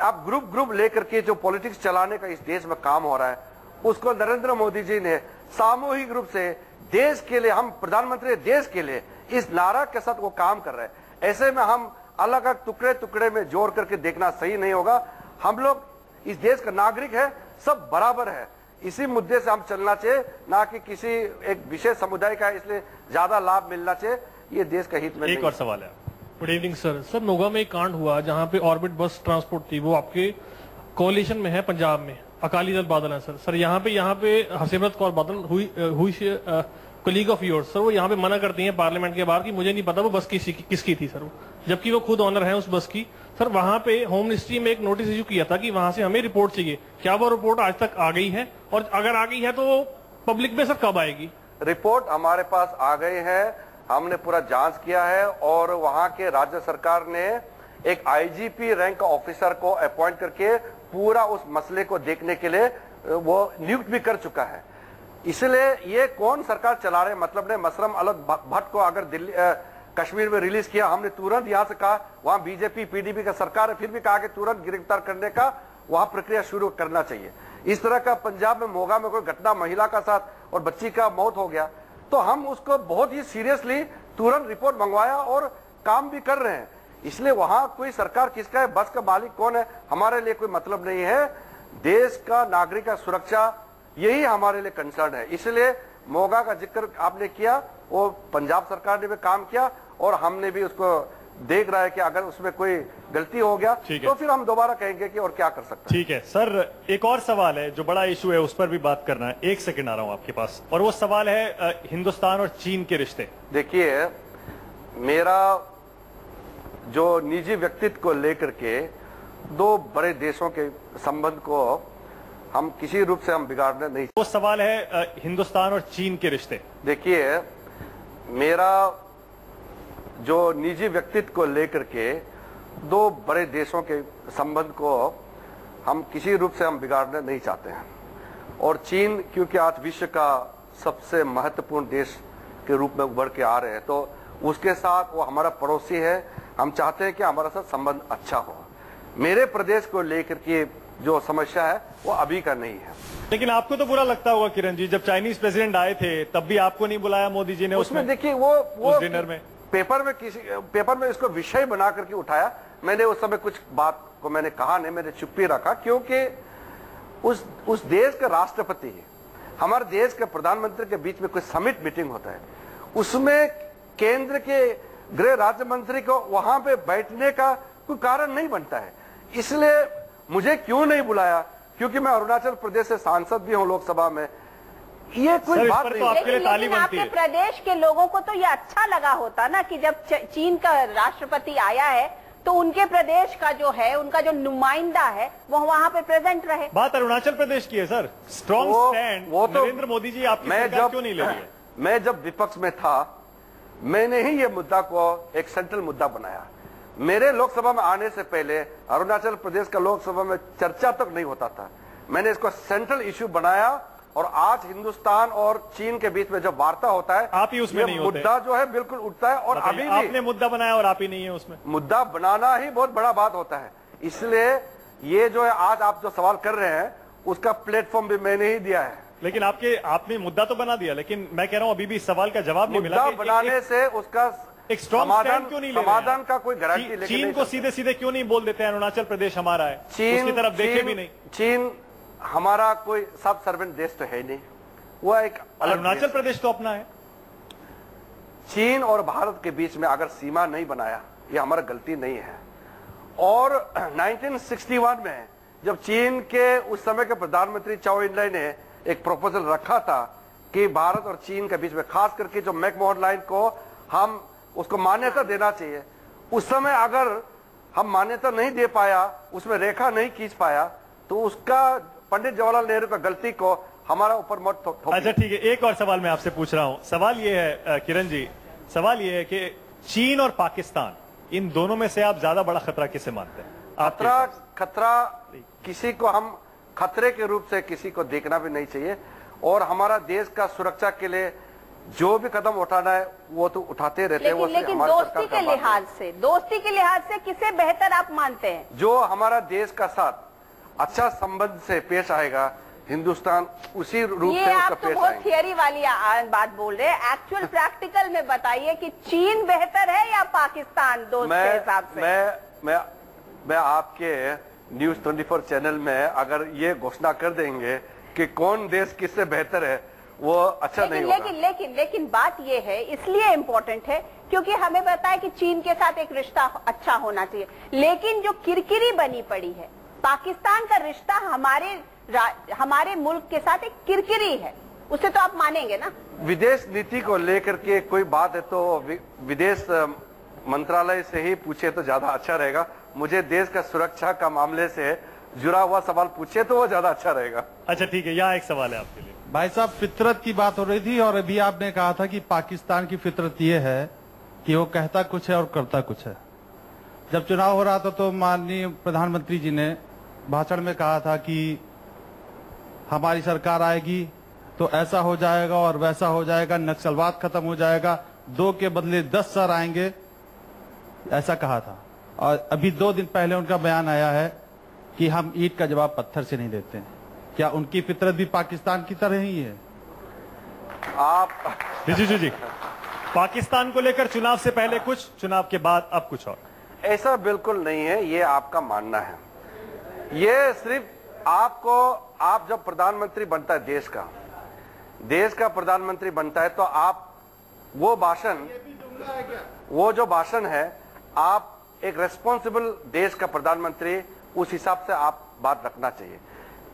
आप ग्रुप लेकर के जो पॉलिटिक्स चलाने का इस देश में काम हो रहा है, उसको नरेंद्र मोदी जी ने सामूहिक रूप से देश के लिए, हम प्रधानमंत्री देश के लिए, इस नारा के साथ वो काम कर रहे हैं। ऐसे में हम अलग अलग टुकड़े में जोड़ करके देखना सही नहीं होगा। हम लोग इस देश का नागरिक है, सब बराबर है। इसी मुद्दे से हम चलना चाहिए, ना कि किसी एक विशेष समुदाय का इसलिए ज्यादा लाभ मिलना चाहिए। ये देश का हित में एक और सवाल है। Good evening sir. सर, नोगा में एक कांड हुआ जहां पे ऑर्बिट बस ट्रांसपोर्ट थी, वो आपके कोalition में है पंजाब में, अकाली दल बादल है सर। यहाँ पे हरसिमरत कौर बादल हुई कोलीग ऑफ योर्स सर, वो यहाँ पे मना करती हैं पार्लियामेंट के बाहर कि मुझे नहीं पता वो बस किसकी थी सर, वो जबकि वो खुद ऑनर है उस बस की। सर, वहां पे होम मिनिस्ट्री में एक नोटिस इशू किया था कि वहां से हमें रिपोर्ट चाहिए। क्या वो रिपोर्ट आज तक आ गई है, और अगर आ गई है तो पब्लिक में सर कब आएगी? रिपोर्ट हमारे पास आ गई है, हमने पूरा जांच किया है, और वहां के राज्य सरकार ने एक आईजीपी रैंक का ऑफिसर को अपॉइंट करके पूरा उस मसले को देखने के लिए वो नियुक्त भी कर चुका है। इसलिए ये कौन सरकार चला रहे मतलब ने मसरम अलग भट्ट को अगर दिल्ली कश्मीर में रिलीज किया, हमने तुरंत यहां से कहा, वहां बीजेपी पीडीपी का सरकार है, फिर भी कहा कि तुरंत गिरफ्तार करने का वहां प्रक्रिया शुरू करना चाहिए। इस तरह का पंजाब में मोगा में कोई घटना, महिला का साथ और बच्ची का मौत हो गया, तो हम उसको बहुत ही सीरियसली तुरंत रिपोर्ट मंगवाया और काम भी कर रहे हैं। इसलिए वहां कोई सरकार किसका है, बस का मालिक कौन है, हमारे लिए कोई मतलब नहीं है। देश का नागरिक का सुरक्षा, यही हमारे लिए कंसर्न है। इसलिए मोगा का जिक्र आपने किया, वो पंजाब सरकार ने भी काम किया, और हमने भी उसको देख रहा है कि अगर उसमें कोई गलती हो गया तो फिर हम दोबारा कहेंगे कि और क्या कर सकते हैं। ठीक है सर, एक और सवाल है जो बड़ा इशू है, उस पर भी बात करना है। 1 सेकंड आ रहा हूं आपके पास, और वो सवाल है हिंदुस्तान और चीन के रिश्ते। देखिए, मेरा जो निजी व्यक्तित्व को लेकर के 2 बड़े देशों के संबंध को हम किसी रूप से हम बिगाड़ने नहीं। वो सवाल है हिंदुस्तान और चीन के रिश्ते। देखिए, मेरा जो निजी व्यक्तित्व को लेकर के 2 बड़े देशों के संबंध को हम किसी रूप से हम बिगाड़ने नहीं चाहते हैं। और चीन क्योंकि आज विश्व का सबसे महत्वपूर्ण देश के रूप में उभर के आ रहे हैं, तो उसके साथ वो हमारा पड़ोसी है, हम चाहते हैं कि हमारा साथ संबंध अच्छा हो। मेरे प्रदेश को लेकर के जो समस्या है वो अभी का नहीं है। लेकिन आपको तो बुरा लगता होगा किरण जी, जब चाइनीज प्रेसिडेंट आए थे तब भी आपको नहीं बुलाया मोदी जी ने उसमें देखिए, वो डिनर में पेपर में इसको विषय बना करके उठाया। मैंने उस समय कुछ बात को मैंने कहा नहीं, मैंने चुप्पी रखा, क्योंकि उस देश का राष्ट्रपति, हमारे देश के प्रधानमंत्री के बीच में कोई समिट मीटिंग होता है, उसमें केंद्र के गृह राज्य मंत्री को वहां पे बैठने का कोई कारण नहीं बनता है। इसलिए मुझे क्यों नहीं बुलाया, क्योंकि मैं अरुणाचल प्रदेश से सांसद भी हूं लोकसभा में, ये कोई बात नहीं। लेकिन आपके प्रदेश के लोगों को तो ये अच्छा लगा होता ना कि जब चीन का राष्ट्रपति आया है तो उनके प्रदेश का जो है, उनका जो नुमाइंदा है वो वहां पे प्रेजेंट रहे। बात अरुणाचल प्रदेश की है सर। स्ट्रॉन्ग स्टैंड वो तो नरेंद्र मोदी जी आपकी सरकार क्यों नहीं ले रही है? मैं जब विपक्ष में था, मैंने ही ये मुद्दा को एक सेंट्रल मुद्दा बनाया। मेरे लोकसभा में आने से पहले अरुणाचल प्रदेश का लोकसभा में चर्चा तक नहीं होता था। मैंने इसको सेंट्रल इश्यू बनाया और आज हिंदुस्तान और चीन के बीच में जब वार्ता होता है, आप ही उसमें नहीं होते। मुद्दा जो है बिल्कुल उठता है। और अभी भी आपने मुद्दा बनाया और आप ही नहीं है उसमें। मुद्दा बनाना ही बहुत बड़ा बात होता है। इसलिए ये जो है आज आप जो सवाल कर रहे हैं उसका प्लेटफॉर्म भी मैंने ही दिया है। लेकिन आपने मुद्दा तो बना दिया, लेकिन मैं कह रहा हूं अभी भी सवाल का जवाब नहीं मिला। मुद्दा बनाने से उसका एक स्ट्रॉन्ग स्टैंड क्यों नहीं ले रहे हैं? समाधान का कोई गारंटी चीन को सीधे सीधे क्यों नहीं बोल देते हैं अरुणाचल प्रदेश हमारा है, उसकी तरफ देखे भी नहीं? चीन हमारा कोई सब सर्वेंट देश तो है नहीं, वो एक अरुणाचल प्रदेश तो अपना है। चीन और भारत के बीच में अगर सीमा नहीं बनाया, ये हमारा गलती नहीं है। और 1961 में जब चीन के उस समय के प्रधानमंत्री चाओ इनलाई ने एक प्रपोजल रखा था कि भारत और चीन के बीच में खास करके जो मैकमोहन लाइन को हम उसको मान्यता देना चाहिए, उस समय अगर हम मान्यता नहीं दे पाया, उसमें रेखा नहीं खींच पाया, तो उसका पंडित जवाहरलाल नेहरू का गलती को हमारा ऊपर मत थोपिए। अच्छा ठीक है, एक और सवाल मैं आपसे पूछ रहा हूं। सवाल ये है किरण जी, सवाल ये है कि चीन और पाकिस्तान, इन दोनों में से आप ज्यादा बड़ा खतरा किसे मानते हैं? खतरा किसी को हम खतरे के रूप से किसी को देखना भी नहीं चाहिए। और हमारा देश का सुरक्षा के लिए जो भी कदम उठाना है वो तो उठाते रहते हैं। लेकिन दोस्ती के लिहाज से किसे बेहतर आप मानते हैं? जो हमारा देश का साथ अच्छा संबंध से पेश आएगा, हिंदुस्तान उसी रूप से उसका पेश बहुत आएगा। थियरी वाली बात बोल रहे हैं। एक्चुअल प्रैक्टिकल में बताइए कि चीन बेहतर है या पाकिस्तान दोस्त के हिसाब से? मैं आपके न्यूज 24 चैनल में अगर ये घोषणा कर देंगे कि कौन देश किससे बेहतर है, वो अच्छा नहीं होगा। लेकिन बात ये है, इसलिए इम्पोर्टेंट है क्योंकि हमें पता है कि चीन के साथ एक रिश्ता अच्छा होना चाहिए। लेकिन जो किरकिरी बनी पड़ी है, पाकिस्तान का रिश्ता हमारे मुल्क के साथ एक किरकिरी है, उसे तो आप मानेंगे ना? विदेश नीति को लेकर के कोई बात है तो विदेश मंत्रालय से ही पूछे तो ज्यादा अच्छा रहेगा। मुझे देश का सुरक्षा का मामले से जुड़ा हुआ सवाल पूछे तो वो ज्यादा अच्छा रहेगा। अच्छा ठीक है, यहाँ एक सवाल है आपके लिए। भाई साहब, फितरत की बात हो रही थी और अभी आपने कहा था कि पाकिस्तान की फितरत ये है कि वो कहता कुछ है और करता कुछ है। जब चुनाव हो रहा था तो माननीय प्रधानमंत्री जी ने भाषण में कहा था कि हमारी सरकार आएगी तो ऐसा हो जाएगा और वैसा हो जाएगा, नक्सलवाद खत्म हो जाएगा, 2 के बदले 10 सर आएंगे, ऐसा कहा था। और अभी 2 दिन पहले उनका बयान आया है कि हम ईंट का जवाब पत्थर से नहीं देते हैं। क्या उनकी फितरत भी पाकिस्तान की तरह ही है? आप जी पाकिस्तान को लेकर चुनाव से पहले कुछ, चुनाव के बाद अब कुछ और? ऐसा बिल्कुल नहीं है, ये आपका मानना है। ये सिर्फ आप जब प्रधानमंत्री बनता है देश का प्रधानमंत्री बनता है तो आप वो जो भाषण है, आप एक रेस्पॉन्सिबल देश का प्रधानमंत्री, उस हिसाब से आप बात रखना चाहिए।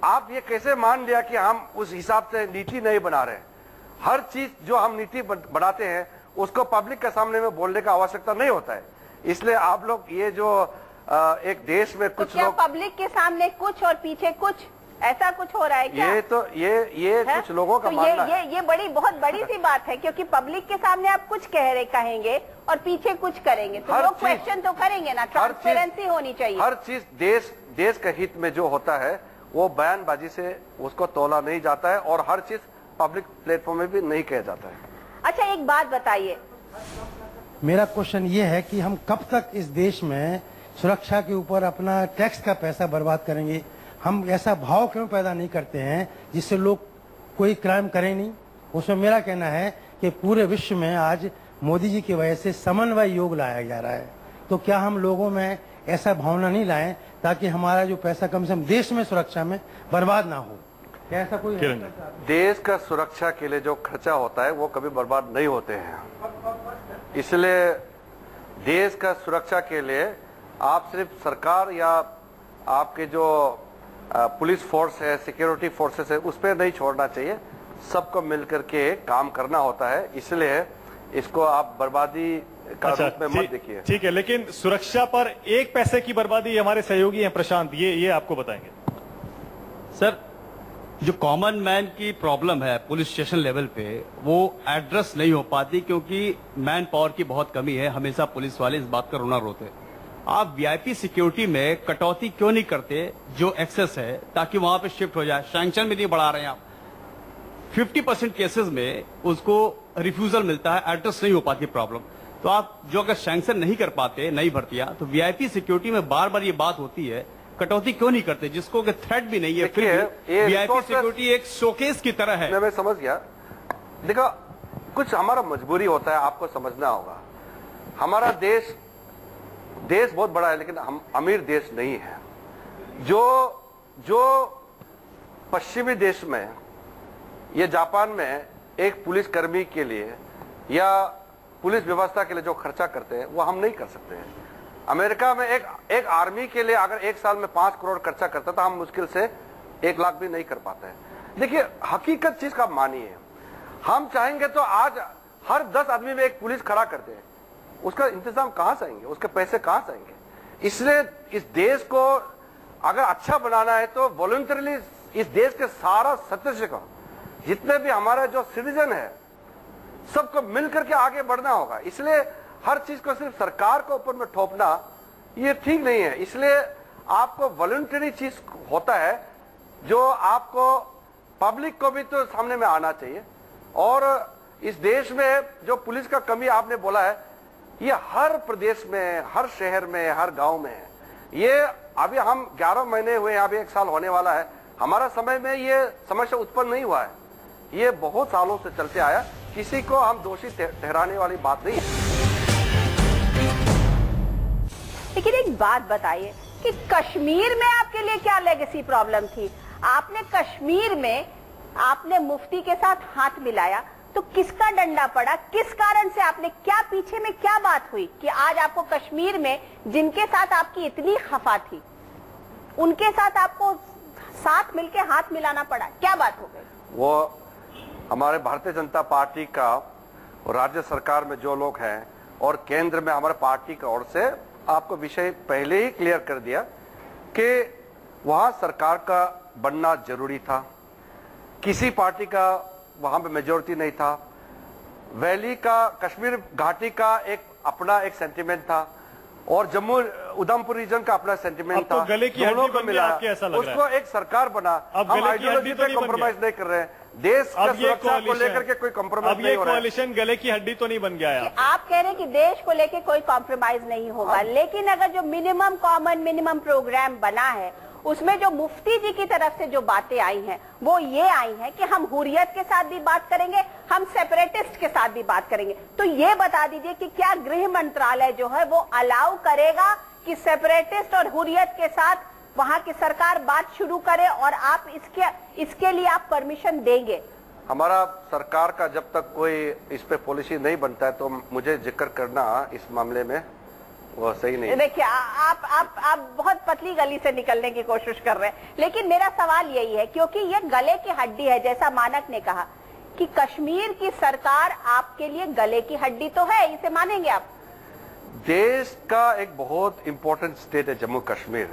आप ये कैसे मान लिया कि हम उस हिसाब से नीति नहीं बना रहे? हर चीज जो हम नीति बनाते हैं उसको पब्लिक के सामने में बोलने का आवश्यकता नहीं होता है। इसलिए आप लोग ये जो एक देश में कुछ क्या लोग पब्लिक के सामने कुछ और पीछे कुछ, ऐसा कुछ हो रहा है क्या? ये कुछ लोगों का मानना है। ये बहुत बड़ी सी बात है क्योंकि पब्लिक के सामने आप कुछ कहेंगे और पीछे कुछ करेंगे तो लोग क्वेश्चन तो करेंगे ना। ट्रांसपेरेंसी होनी चाहिए। हर चीज देश के हित में जो होता है वो बयानबाजी से उसको तोला नहीं जाता है और हर चीज पब्लिक प्लेटफॉर्म में भी नहीं किया जाता है। अच्छा एक बात बताइए, मेरा क्वेश्चन ये है कि हम कब तक इस देश में सुरक्षा के ऊपर अपना टैक्स का पैसा बर्बाद करेंगे? हम ऐसा भाव क्यों पैदा नहीं करते हैं जिससे लोग कोई क्राइम करें नहीं? उसमें मेरा कहना है कि पूरे विश्व में आज मोदी जी की वजह से समन्वय योग लाया जा रहा है, तो क्या हम लोगों में ऐसा भावना नहीं लाएं ताकि हमारा जो पैसा कम से कम देश में सुरक्षा में बर्बाद ना हो? क्या ऐसा कोई देश का सुरक्षा के लिए जो खर्चा होता है वो कभी बर्बाद नहीं होते हैं। इसलिए देश का सुरक्षा के लिए आप सिर्फ सरकार या आपके जो पुलिस फोर्स है, सिक्योरिटी फोर्सेस है, उस पर नहीं छोड़ना चाहिए। सबको मिलकर के काम करना होता है। इसलिए इसको आप बर्बादी का अच्छा, रूप में मत देखिए। ठीक है, लेकिन सुरक्षा पर एक पैसे की बर्बादी हमारे सहयोगी हैं प्रशांत, ये आपको बताएंगे। सर, जो कॉमन मैन की प्रॉब्लम है पुलिस स्टेशन लेवल पे, वो एड्रेस नहीं हो पाती क्योंकि मैन पावर की बहुत कमी है। हमेशा पुलिस वाले इस बात का रोना रोते। आप वीआईपी सिक्योरिटी में कटौती क्यों नहीं करते जो एक्सेस है, ताकि वहां पे शिफ्ट हो जाए? सैंक्शन भी नहीं बढ़ा रहे हैं आप। 50% केसेस में उसको रिफ्यूजल मिलता है, एड्रेस नहीं हो पाती प्रॉब्लम। तो आप जो अगर सैंक्शन नहीं कर पाते नई भर्तियां, तो वीआईपी सिक्योरिटी में बार बार ये बात होती है, कटौती क्यों नहीं करते? जिसको थ्रेट भी नहीं है, फिर वीआईपी सिक्योरिटी एक शोकेस की तरह है। मैं समझ गया। देखो, कुछ हमारा मजबूरी होता है, आपको समझना होगा। हमारा देश बहुत बड़ा है, लेकिन हम अमीर देश नहीं है। जो पश्चिमी देश में या जापान में एक पुलिस कर्मी के लिए या पुलिस व्यवस्था के लिए जो खर्चा करते हैं, वो हम नहीं कर सकते हैं। अमेरिका में एक आर्मी के लिए अगर एक साल में 5 करोड़ खर्चा करता था, हम मुश्किल से 1 लाख भी नहीं कर पाते हैं। देखिए, हकीकत चीज का मानिए। हम चाहेंगे तो आज हर 10 आदमी में एक पुलिस खड़ा कर दे, उसका इंतजाम कहां से आएंगे, उसके पैसे कहां से आएंगे? इसलिए इस देश को अगर अच्छा बनाना है तो वॉलंटरली इस देश के सारा सदस्य को, जितने भी हमारा जो सिटीजन है, सबको मिलकर के आगे बढ़ना होगा। इसलिए हर चीज को सिर्फ सरकार को ऊपर में थोपना ये ठीक नहीं है। इसलिए आपको वॉलंटरी चीज होता है, जो आपको पब्लिक को भी तो सामने में आना चाहिए। और इस देश में जो पुलिस का कमी आपने बोला है, ये हर प्रदेश में, हर शहर में, हर गांव में है। ये अभी हम 11 महीने हुए, अभी 1 साल होने वाला है। हमारा समय में ये समस्या उत्पन्न नहीं हुआ है, ये बहुत सालों से चलते आया। किसी को हम दोषी ठहराने वाली बात नहीं है। लेकिन एक बात बताइए कि कश्मीर में आपके लिए क्या लेगेसी प्रॉब्लम थी? आपने कश्मीर में आपने मुफ्ती के साथ हाथ मिलाया, तो किसका डंडा पड़ा? किस कारण से आपने, क्या पीछे में क्या बात हुई कि आज आपको कश्मीर में जिनके साथ आपकी इतनी खफा थी, उनके साथ आपको साथ मिलके हाथ मिलाना पड़ा? क्या बात हो गई? वो हमारे भारतीय जनता पार्टी का और राज्य सरकार में जो लोग हैं और केंद्र में हमारे पार्टी की ओर से आपको विषय पहले ही क्लियर कर दिया कि वहां सरकार का बनना जरूरी था। किसी पार्टी का वहां पे मेजोरिटी नहीं था। वैली का, कश्मीर घाटी का अपना एक सेंटिमेंट था और जम्मू उधमपुर रीजन का अपना सेंटिमेंट था। गले की हड्डी को मिला, उसको एक सरकार बना। हम आइडियोलॉजी पे कॉम्प्रोमाइज नहीं कर रहे हैं। देश का सुरक्षा को लेकर के कोई कॉम्प्रोमाइज नहीं हो रहा है। कोalition गले की हड्डी तो नहीं बन गया है। आप कह रहे हैं कि देश को लेकर कोई कॉम्प्रोमाइज नहीं होगा, लेकिन अगर जो मिनिमम प्रोग्राम बना है, उसमें जो मुफ्ती जी की तरफ से जो बातें आई हैं, वो ये आई हैं कि हम हुर्रियत के साथ भी बात करेंगे, हम सेपरेटिस्ट के साथ भी बात करेंगे। तो ये बता दीजिए कि क्या गृह मंत्रालय जो है वो अलाउ करेगा कि सेपरेटिस्ट और हुर्रियत के साथ वहां की सरकार बात शुरू करे, और आप इसके लिए आप परमिशन देंगे? हमारा सरकार का जब तक कोई इस पे पॉलिसी नहीं बनता है, तो मुझे जिक्र करना इस मामले में वो सही नहीं। देखिए, आप बहुत पतली गली से निकलने की कोशिश कर रहे हैं, लेकिन मेरा सवाल यही है, क्योंकि ये गले की हड्डी है, जैसा मानक ने कहा कि कश्मीर की सरकार आपके लिए गले की हड्डी तो है, इसे मानेंगे आप? देश का एक बहुत इंपॉर्टेंट स्टेट है जम्मू कश्मीर।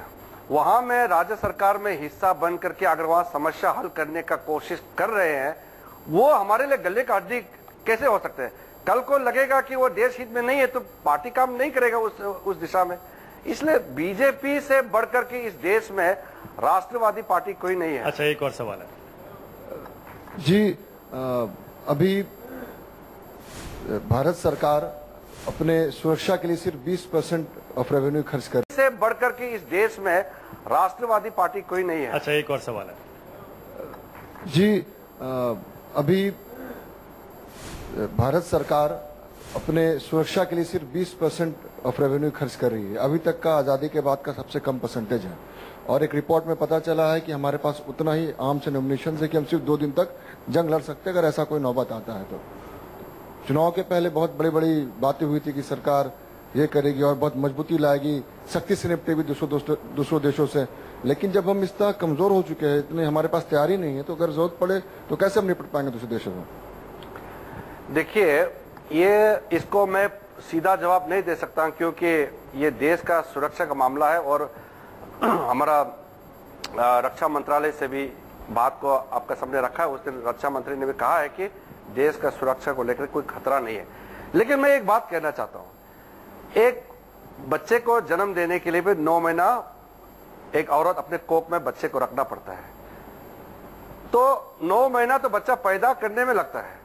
वहां में राज्य सरकार में हिस्सा बन करके अगर वहां समस्या हल करने का कोशिश कर रहे हैं, वो हमारे लिए गले का हड्डी कैसे हो सकते हैं? कल को लगेगा कि वो देश हित में नहीं है तो पार्टी काम नहीं करेगा उस दिशा में। इसलिए बीजेपी से बढ़कर के इस देश में राष्ट्रवादी पार्टी कोई नहीं है। अच्छा, एक और सवाल है जी। अभी भारत सरकार अपने सुरक्षा के लिए सिर्फ 20% ऑफ रेवेन्यू खर्च कर, से बढ़कर के इस देश में राष्ट्रवादी पार्टी कोई नहीं है। अच्छा, एक और सवाल है जी। अभी भारत सरकार अपने सुरक्षा के लिए सिर्फ 20% ऑफ रेवेन्यू खर्च कर रही है। अभी तक का आज़ादी के बाद का सबसे कम परसेंटेज है। और एक रिपोर्ट में पता चला है कि हमारे पास उतना ही आर्म्स एंड एम्युनिशन है कि हम सिर्फ 2 दिन तक जंग लड़ सकते हैं, अगर ऐसा कोई नौबत आता है तो। चुनाव के पहले बहुत बड़ी बड़ी बातें हुई थी कि सरकार ये करेगी और बहुत मजबूती लाएगी, सख्ती से निपटेगी दूसरों देशों से। लेकिन जब हम इस तरह कमजोर हो चुके हैं, इतने हमारे पास तैयारी नहीं है, तो अगर जरूरत पड़े तो कैसे हम निपट पाएंगे दूसरे देशों से? देखिए, ये इसको मैं सीधा जवाब नहीं दे सकता क्योंकि ये देश का सुरक्षा का मामला है और हमारा रक्षा मंत्रालय से भी बात को आपका सामने रखा है। उस दिन रक्षा मंत्री ने भी कहा है कि देश का सुरक्षा को लेकर कोई खतरा नहीं है। लेकिन मैं एक बात कहना चाहता हूं, एक बच्चे को जन्म देने के लिए भी 9 महीना एक औरत अपने कोख में बच्चे को रखना पड़ता है, तो 9 महीना तो बच्चा पैदा करने में लगता है।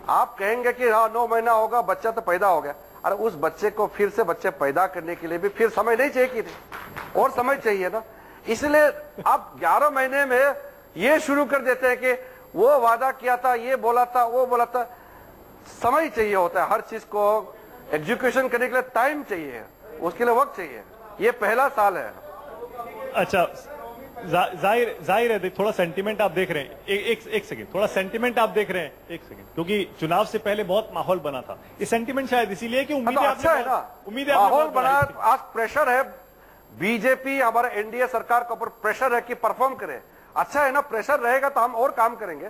आप कहेंगे कि हाँ 9 महीना होगा बच्चा तो पैदा हो गया, अरे उस बच्चे को फिर से बच्चे पैदा करने के लिए भी फिर समय नहीं चाहिए कि और समय चाहिए ना। इसलिए आप 11 महीने में ये शुरू कर देते हैं कि वो वादा किया था, ये बोला था, वो बोला था। समय चाहिए होता है हर चीज को एग्जीक्यूशन करने के लिए, टाइम चाहिए, उसके लिए वक्त चाहिए। ये पहला साल है। अच्छा, जाहिर है थोड़ा सेंटीमेंट आप देख रहे हैं। एक सेकंड, थोड़ा सेंटीमेंट आप देख रहे हैं, एक सेकंड, क्योंकि चुनाव से पहले बहुत माहौल बना था। ये सेंटीमेंट शायद इसीलिए कि उम्मीद अच्छा है ना, उम्मीद माहौल बना। आज प्रेशर है, बीजेपी हमारा एनडीए सरकार के ऊपर प्रेशर है कि परफॉर्म करे। अच्छा है ना, प्रेशर रहेगा तो हम और काम करेंगे।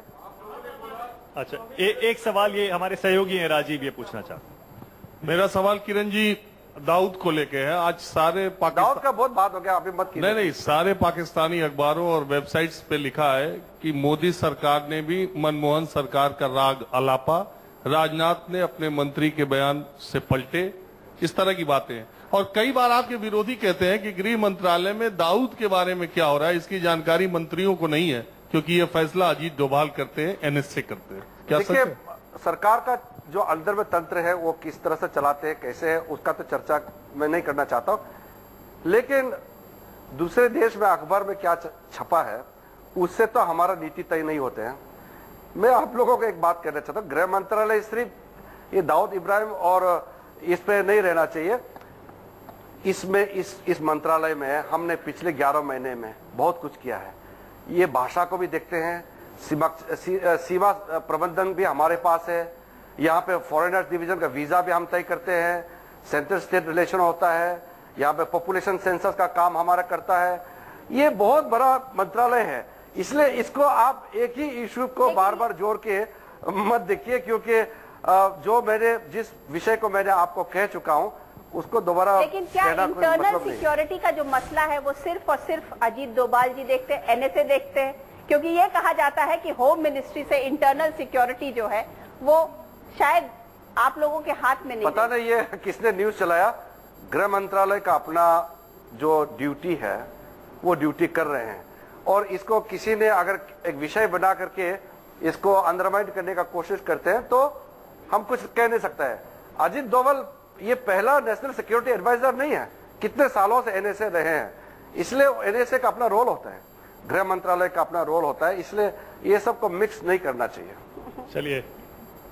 अच्छा, एक सवाल ये हमारे सहयोगी हैं राजीव, ये पूछना चाहते। मेरा सवाल किरण जी दाऊद को लेके है। आज सारे दाऊद का बहुत बात हो गया, अभी मत कीजिए। नहीं, सारे पाकिस्तानी अखबारों और वेबसाइट्स पे लिखा है कि मोदी सरकार ने भी मनमोहन सरकार का राग अलापा, राजनाथ ने अपने मंत्री के बयान से पलटे, इस तरह की बातें हैं। और कई बार आपके विरोधी कहते हैं कि गृह मंत्रालय में दाऊद के बारे में क्या हो रहा है इसकी जानकारी मंत्रियों को नहीं है, क्योंकि ये फैसला अजीत डोभाल करते हैं, एनएसए करते हैं। क्या देखिए, सरकार का जो अंदर में तंत्र है वो किस तरह से चलाते हैं, कैसे है, उसका तो चर्चा मैं नहीं करना चाहता हूं। लेकिन दूसरे देश में अखबार में क्या छपा है उससे तो हमारा नीति तय नहीं होते हैं। मैं आप लोगों को एक बात कहना चाहता हूं, गृह मंत्रालय सिर्फ ये दाऊद इब्राहिम और इस पे नहीं रहना चाहिए। इसमें इस मंत्रालय में हमने पिछले 11 महीने में बहुत कुछ किया है। ये भाषा को भी देखते हैं, सीमा प्रबंधन भी हमारे पास है, यहाँ पे फॉरेनर्स डिवीजन का वीजा भी हम तय करते हैं, सेंट्रल स्टेट रिलेशन होता है, यहाँ पे पॉपुलेशन सेंसस का काम हमारा करता है। ये बहुत बड़ा मंत्रालय है, इसलिए इसको आप एक ही इशू को बार बार जोड़ के मत देखिए, क्योंकि जो मैंने जिस विषय को मैंने आपको कह चुका हूँ उसको दोबारा। लेकिन क्या इंटरनल सिक्योरिटी का जो मसला है वो सिर्फ और सिर्फ अजीत डोभाल जी देखते हैं, एनएसए देखते हैं? क्योंकि ये कहा जाता है कि होम मिनिस्ट्री से इंटरनल सिक्योरिटी जो है वो शायद आप लोगों के हाथ में नहीं। पता नहीं ये किसने न्यूज चलाया। गृह मंत्रालय का अपना जो ड्यूटी है वो ड्यूटी कर रहे हैं, और इसको किसी ने अगर एक विषय बना करके इसको अंडरमाइन करने का कोशिश करते हैं तो हम कुछ कह नहीं सकते हैं। अजीत डोभाल ये पहला नेशनल सिक्योरिटी एडवाइजर नहीं है, कितने सालों से एनएसए रहे हैं, इसलिए एनएसए का अपना रोल होता है, गृह मंत्रालय का अपना रोल होता है, इसलिए ये सबको मिक्स नहीं करना चाहिए। चलिए,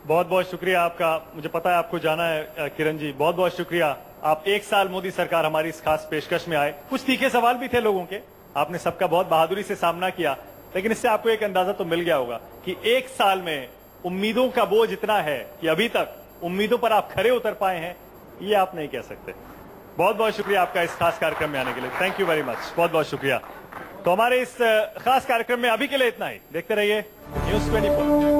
बहुत बहुत शुक्रिया आपका। मुझे पता है आपको जाना है किरण जी, बहुत बहुत शुक्रिया। आप 1 साल मोदी सरकार हमारी इस खास पेशकश में आए। कुछ तीखे सवाल भी थे लोगों के, आपने सबका बहुत बहादुरी से सामना किया, लेकिन इससे आपको एक अंदाजा तो मिल गया होगा कि 1 साल में उम्मीदों का बोझ इतना है कि अभी तक उम्मीदों पर आप खरे उतर पाए हैं, ये आप नहीं कह सकते। बहुत बहुत शुक्रिया आपका इस खास कार्यक्रम में आने के लिए, थैंक यू वेरी मच, बहुत बहुत शुक्रिया। तो हमारे इस खास कार्यक्रम में अभी के लिए इतना ही। देखते रहिए News 24।